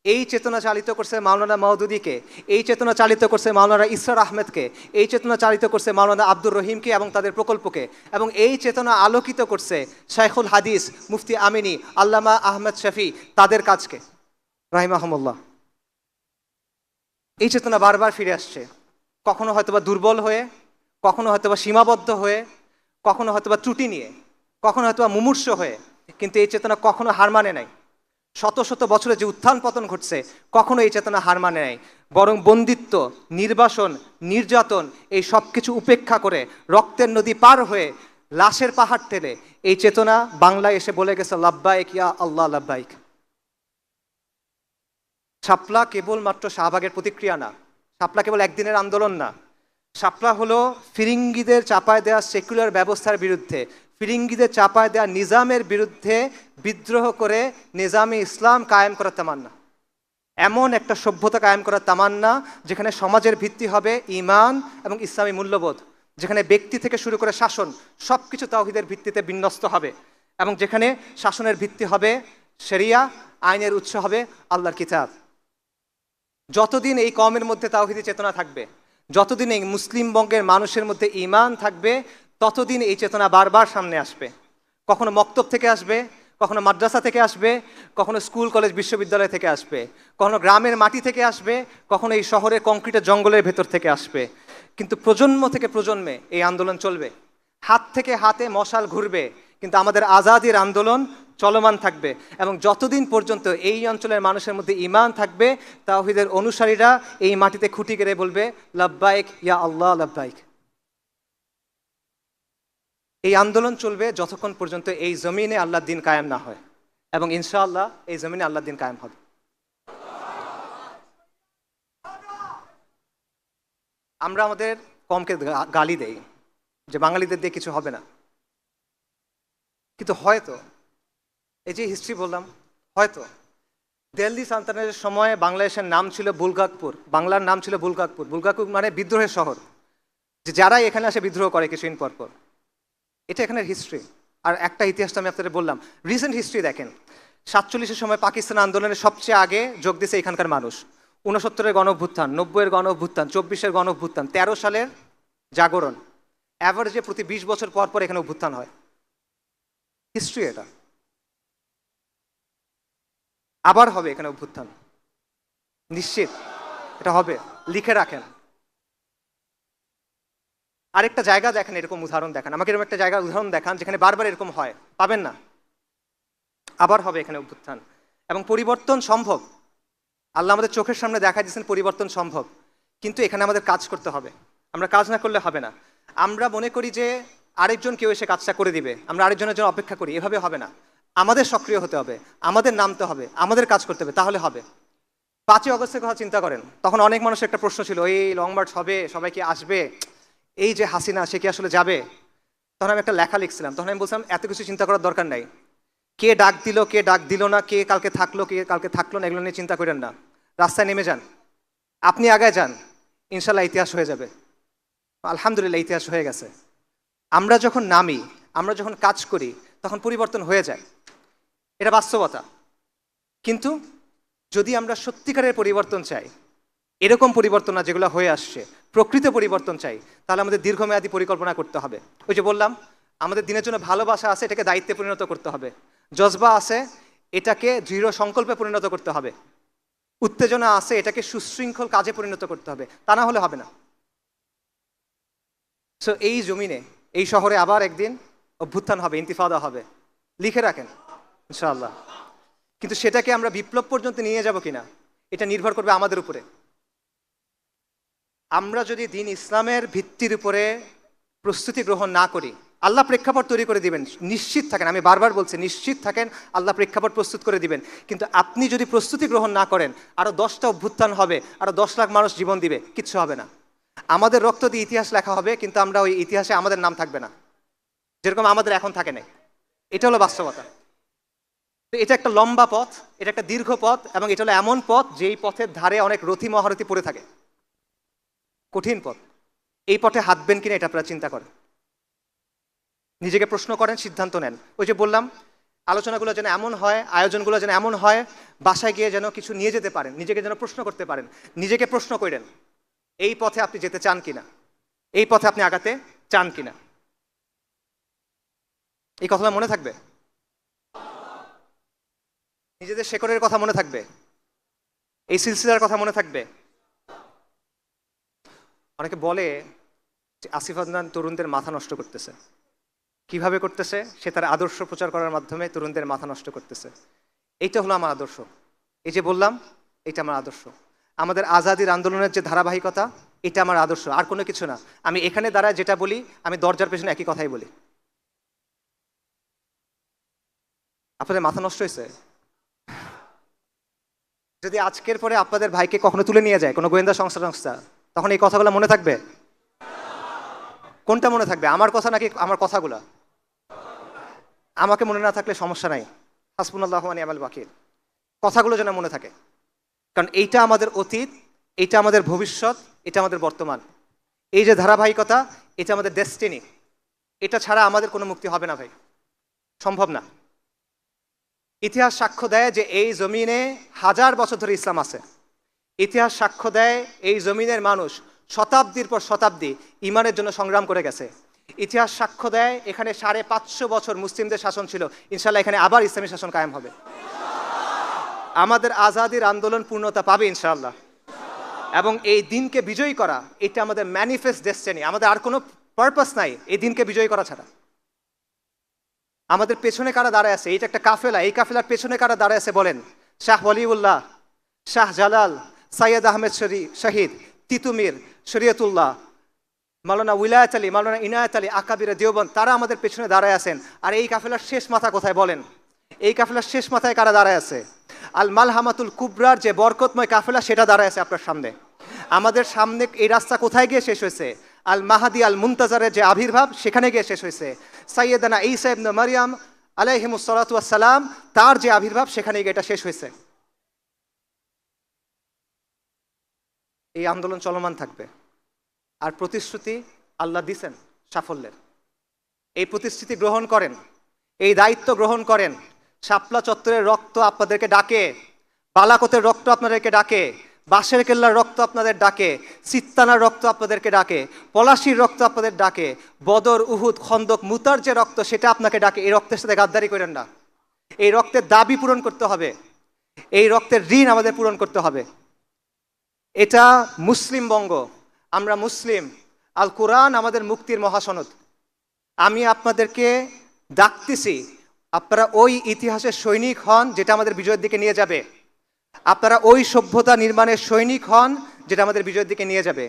এই চেতনা চালিত করছে মাওলানা মওদুদীকে, এই চেতনা চালিত করছে মাওলানা ইসরার আহমেদকে, এই চেতনা চালিত করছে মাওলানা আব্দুর রহিমকে এবং তাদের প্রকল্পকে, এবং এই চেতনা আলোকিত করছে শাইখুল হাদিস মুফতি আমিনী আল্লামা আহমেদ শফি তাদের কাজকে রাহিমাহুমুল্লাহ। এই চেতনা বারবার ফিরে আসছে, কখনো হয়তোবা দুর্বল হয়ে, কখনো হয়তোবা সীমাবদ্ধ হয়ে, কখনো হয়তোবা ত্রুটি নিয়ে, কখনো হয়তোবা মুমূর্ষ হয়ে, কিন্তু এই চেতনা কখনো হার মানে নাই। শত শত বছরে যে উত্থান পতন ঘটছে, কখনো এই চেতনা হার মানে নাই, বরং বন্দিত্ব, নির্বাসন, নির্যাতন এই সব কিছু উপেক্ষা করে রক্তের নদী পার হয়ে লাশের পাহাড় ঠেলে এই চেতনা বাংলায় এসে বলে গেছে লাব্বাইক ইয়া আল্লাহ লাব্বাইক। শাপলা কেবলমাত্র শাহবাগের প্রতিক্রিয়া না, শাপলা কেবল একদিনের আন্দোলন না। শাপলা হলো ফিরিঙ্গিদের চাপায় দেওয়া সেকুলার ব্যবস্থার বিরুদ্ধে, ফিরিঙ্গিদের চাপায় দেওয়া নিজামের বিরুদ্ধে বিদ্রোহ করে নিজামে ইসলাম কায়েম করার তামান্না। এমন একটা সভ্যতা কায়েম করার তামান্না যেখানে সমাজের ভিত্তি হবে ঈমান এবং ইসলামী মূল্যবোধ, যেখানে ব্যক্তি থেকে শুরু করে শাসন সব কিছু তাওহীদের ভিত্তিতে বিন্যস্ত হবে, এবং যেখানে শাসনের ভিত্তি হবে শরিয়া, আইনের উৎস হবে আল্লাহর কিতাব। যতদিন এই কওমের মধ্যে তাওহীদি চেতনা থাকবে, যতদিন এই মুসলিম বঙ্গের মানুষের মধ্যে ঈমান থাকবে, ততদিন এই চেতনা বারবার সামনে আসবে। কখনো মক্তব থেকে আসবে, কখনো মাদ্রাসা থেকে আসবে, কখনো স্কুল কলেজ বিশ্ববিদ্যালয় থেকে আসবে, কখনো গ্রামের মাটি থেকে আসবে, কখনো এই শহরের কংক্রিটের জঙ্গলের ভেতর থেকে আসবে। কিন্তু প্রজন্ম থেকে প্রজন্মে এই আন্দোলন চলবে, হাত থেকে হাতে মশাল ঘুরবে, কিন্তু আমাদের আজাদির আন্দোলন চলমান থাকবে। এবং যতদিন পর্যন্ত এই অঞ্চলের মানুষের মধ্যে ঈমান থাকবে, তাওহীদের অনুসারীরা এই মাটিতে খুঁটি গেড়ে বলবে লাব্বাইক ইয়া আল্লাহ লাব্বাইক। এই আন্দোলন চলবে যতক্ষণ পর্যন্ত এই জমিনে আল্লাহর দিন কায়েম না হয়, এবং ইনশাআল্লাহ এই জমিনে আল্লাহর দিন কায়েম হবে। আমরা আমাদের কমকে গালি দেই যে বাঙালিদের দিয়ে কিছু হবে না, কিন্তু হয়তো এই যে হিস্ট্রি বললাম, হয়তো দিল্লি সালতানাতের সময় বাংলাদেশের নাম ছিল বুলগাকপুর, বাংলার নাম ছিল বুলগাকপুর। বুলগাকপুর মানে বিদ্রোহের শহর, যে যারাই এখানে আসে বিদ্রোহ করে কিছুদিন পর পর। এটা এখানের হিস্ট্রি। আর একটা ইতিহাসটা আমি আপনাদের বললাম, রিসেন্ট হিস্ট্রি দেখেন। 47-এর সময় পাকিস্তান আন্দোলনের সবচেয়ে আগে যোগ দিয়েছে এখানকার মানুষ। 69-এর গণ অভ্যুত্থান, 90-এর গণ অভ্যুত্থান, 24-এর গণ অভ্যুত্থান, 13 সালের জাগরণ, অ্যাভারেজে প্রতি 20 বছর পর পর এখানে অভ্যুত্থান হয়। হিস্ট্রি এটা। আবার হবে এখানে অভ্যুত্থান, নিশ্চিত এটা হবে, লিখে রাখেন। আরেকটা জায়গা দেখেন, এরকম উদাহরণ দেখান আমাকে, এরকম একটা জায়গার উদাহরণ দেখান যেখানে বারবার এরকম হয়, পাবেন না। আবার হবে এখানে অভ্যুত্থান, এবং পরিবর্তন সম্ভব। আল্লাহ আমাদের চোখের সামনে দেখা দিয়েছেন পরিবর্তন সম্ভব, কিন্তু এখানে আমাদের কাজ করতে হবে। আমরা কাজ না করলে হবে না। আমরা মনে করি যে আরেকজন কেউ এসে কাজটা করে দিবে, আমরা আরেকজনের জন্য অপেক্ষা করি, এভাবে হবে না। আমাদের সক্রিয় হতে হবে, আমাদের নামতে হবে, আমাদের কাজ করতে হবে, তাহলে হবে। 5ই অগস্টের কথা চিন্তা করেন, তখন অনেক মানুষের একটা প্রশ্ন ছিল, এই লং মার্চ হবে, সবাই কি আসবে, এই যে হাসিনা সে কি আসলে যাবে? তখন আমি একটা লেখা লিখছিলাম, তখন আমি বলছিলাম এত কিছু চিন্তা করার দরকার নাই। কে ডাক দিল, কে ডাক দিল না, কে কালকে থাকলো, কে কালকে থাকলো না, এগুলো নিয়ে চিন্তা করেন না। রাস্তায় নেমে যান, আপনি আগায় যান, ইনশাল্লাহ ইতিহাস হয়ে যাবে। আলহামদুলিল্লাহ ইতিহাস হয়ে গেছে। আমরা যখন নামি, আমরা যখন কাজ করি, তখন পরিবর্তন হয়ে যায়, এটা বাস্তবতা। কিন্তু যদি আমরা সত্যিকারের পরিবর্তন চাই, এরকম পরিবর্তন না যেগুলো হয়ে আসছে, প্রকৃত পরিবর্তন চাই, তাহলে আমাদের দীর্ঘমেয়াদী পরিকল্পনা করতে হবে। ওই যে বললাম, আমাদের দিনের জন্য ভালোবাসা আছে, এটাকে দায়িত্বে পরিণত করতে হবে। জজবা আছে, এটাকে দৃঢ় সংকল্পে পরিণত করতে হবে। উত্তেজনা আছে, এটাকে সুশৃঙ্খল কাজে পরিণত করতে হবে, তা না হলে হবে না। সো এই জমিনে, এই শহরে আবার একদিন অভ্যুত্থান হবে, ইন্তিফাদা হবে, লিখে রাখেন ইনশাআল্লাহ। কিন্তু সেটাকে আমরা বিপ্লব পর্যন্ত নিয়ে যাব কিনা, এটা নির্ভর করবে আমাদের উপরে। আমরা যদি দিন ইসলামের ভিত্তির উপরে প্রস্তুতি গ্রহণ না করি, আল্লাহ প্রেক্ষাপট তৈরি করে দিবেন, নিশ্চিত থাকেন, আমি বারবার বলছি নিশ্চিত থাকেন, আল্লাহ প্রেক্ষাপট প্রস্তুত করে দিবেন। কিন্তু আপনি যদি প্রস্তুতি গ্রহণ না করেন, আরও 10টা অভ্যুত্থান হবে, আরও 10 লাখ মানুষ জীবন দিবে, কিচ্ছু হবে না। আমাদের রক্ত দিয়ে ইতিহাস লেখা হবে, কিন্তু আমরা ওই ইতিহাসে আমাদের নাম থাকবে না, যেরকম আমাদের এখন থাকে নাই। এটা হলো বাস্তবতা। তো এটা একটা লম্বা পথ, এটা একটা দীর্ঘ পথ, এবং এটা হলো এমন পথ যেই পথের ধারে অনেক রথী মহারথী পড়ে থাকে, কঠিন পথ। এই পথে হাঁটবেন কিনা এটা আপনারা চিন্তা করেন, নিজেকে প্রশ্ন করেন, সিদ্ধান্ত নেন। ওই যে বললাম, আলোচনাগুলো যেন এমন হয়, আয়োজনগুলো যেন এমন হয়, বাসায় গিয়ে যেন কিছু নিয়ে যেতে পারেন, নিজেকে যেন প্রশ্ন করতে পারেন, নিজেকে প্রশ্ন করেন এই পথে আপনি যেতে চান কিনা, এই পথে আপনি আগাতে চান কিনা। এই কথাটা মনে থাকবে, নিজেদের শেকড়ের কথা মনে থাকবে, এই সিলসিলার কথা মনে থাকবে। অনেকে বলে যে আসিফ আদনান তরুণদের মাথা নষ্ট করতেছে। কিভাবে করতেছে? সে তার আদর্শ প্রচার করার মাধ্যমে তরুণদের মাথা নষ্ট করতেছে। এইটা হলো আমার আদর্শ। এই যে বললাম, এটা আমার আদর্শ। আমাদের আজাদির আন্দোলনের যে ধারাবাহিকতা, এটা আমার আদর্শ, আর কোনো কিছু না। আমি এখানে দাঁড়ায় যেটা বলি, আমি দরজার পেছনে একই কথাই বলি। আপনাদের মাথা নষ্ট হয়েছে? যদি আজকের পরে আপনাদের ভাইকে কখনো তুলে নিয়ে যায় কোনো গোয়েন্দা সংস্থা, তখন এই কথাগুলো মনে থাকবে? কোনটা মনে থাকবে, আমার কথা নাকি আমার কথাগুলো? আমাকে মনে না থাকলে সমস্যা নাই, হাসবুনাল্লাহু ওয়া নি'মাল ওয়াকিল। কথাগুলো যেন মনে থাকে, কারণ এইটা আমাদের অতীত, এইটা আমাদের ভবিষ্যৎ, এটা আমাদের বর্তমান। এই যে ধারাবাহিকতা, এটা আমাদের ডেস্টিনি। এটা ছাড়া আমাদের কোনো মুক্তি হবে না ভাই, সম্ভব না। ইতিহাস সাক্ষ্য দেয় যে এই জমিনে 1000 বছর ধরে ইসলাম আছে। ইতিহাস সাক্ষ্য দেয় এই জমিনের মানুষ শতাব্দীর পর শতাব্দী ইমানের জন্য সংগ্রাম করে গেছে। ইতিহাস সাক্ষ্য দেয় এখানে 550 বছর মুসলিমদের শাসন ছিল, ইনশাল্লাহ এখানে আবার ইসলামী শাসন কায়েম হবে। আমাদের আজাদির আন্দোলন পূর্ণতা পাবে ইনশাআল্লাহ, এবং এই দিনকে বিজয়ী করা, এটা আমাদের ম্যানিফেস্ট ডেস্টিনি। আমাদের আর কোনো পারপাস নাই এই দিনকে বিজয়ী করা ছাড়া। আমাদের পেছনে কারা দাঁড়ায় আছে? এইটা একটা কাফেলা, এই কাফেলার পেছনে কারা দাঁড়ায় আছে বলেন? শাহ ওয়ালিউল্লাহ, শাহ জালাল, সাইয়্যেদ আহমেদ শহীদ, তিতুমির, শরীয়তুল্লাহ, মাওলানা উলায়াত আলী, মাওলানা ইনায়াত আলী, আকাবিরে দেওবন্দ, তারা আমাদের পেছনে দাঁড়ায় আছেন। আর এই কাফেলার শেষ মাথা কোথায় বলেন? এই কাফেলার শেষ মাথায় কারা দাঁড়ায় আছে? আল মালহামাতুল কুবরার যে বরকতময় কাফেলা, সেটা দাঁড়ায় আছে আপনার সামনে। আমাদের সামনে এই রাস্তা কোথায় গিয়ে শেষ হয়েছে? আল মাহাদি আল মুনতাজারের যে আবির্ভাব, সেখানে গিয়ে শেষ হয়েছে। সাইয়েদানা ঈসা ইবনে মারইয়াম আলাইহিমুস সালাতু ওয়াস সালাম, তার যে আবির্ভাব, সেখানে গিয়ে এটা শেষ হয়েছে। এই আন্দোলন চলমান থাকবে। আর প্রতিশ্রুতি আল্লাহ দিছেন সাফল্যের। এই প্রতিশ্রুতি গ্রহণ করেন, এই দায়িত্ব গ্রহণ করেন। শাপলা চত্বরের রক্ত আপনাদেরকে ডাকে, বালাকোটের রক্ত আপনাদেরকে ডাকে, বাঁশের কেল্লার রক্ত আপনাদের ডাকে, সিত্তানার রক্ত আপনাদেরকে ডাকে, পলাশির রক্ত আপনাদের ডাকে, বদর, উহুদ, খন্দক, মুতার যে রক্ত, সেটা আপনাকে ডাকে। এই রক্তের সাথে গাদ্দারি করেন না। এই রক্তের দাবি পূরণ করতে হবে, এই রক্তের ঋণ আমাদের পূরণ করতে হবে। এটা মুসলিম বঙ্গ, আমরা মুসলিম। আল কোরআন আমাদের মুক্তির মহাসনদ। আমি আপনাদেরকে ডাকতেছি, আপনারা ওই ইতিহাসের সৈনিক হন যেটা আমাদের বিজয়ের দিকে নিয়ে যাবে। আপনারা ওই সভ্যতা নির্মাণের সৈনিক হন যেটা আমাদের বিজয়ের দিকে নিয়ে যাবে।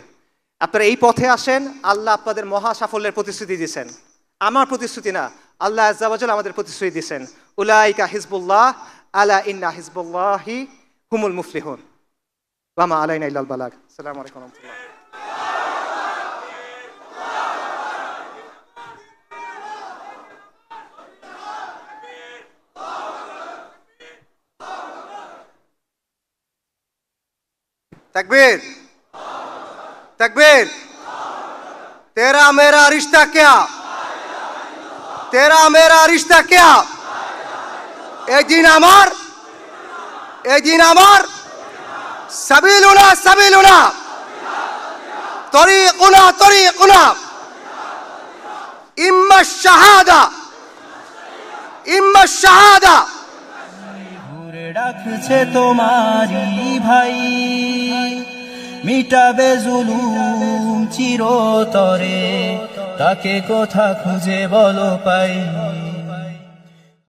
আপনারা এই পথে আসেন। আল্লাহ আপনাদের মহা সাফল্যের প্রতিশ্রুতি দিয়েছেন। আমার প্রতিশ্রুতি না, আল্লাহ আজ্জা ওয়া জাল আমাদের প্রতিশ্রুতি দিয়েছেন। উলাইকা হিজবুল্লাহ, আলা ইন্না হিজবুল্লাহি হুমুল মুফলিহুন। ওয়া মা আলাইনা ইল্লাল বালাগ। আসসালামু আলাইকুম ওয়া রাহমাতুল্লাহ। तकबीर तकबीर। तेरा मेरा रिश्ता क्या, तेरा मेरा रिश्ता क्या? ए दिन अमर, ए दिन अमर, सबीलुना सबीलुना, तरीकुना तरीकुना, इम्मा शहादा, इम्मा शहादा। ঘুরে ডাকছে তোমারি ভাই, মিটাবে জুলুম চিরতরে, তাকে কোথা খুঁজে বলো পাই।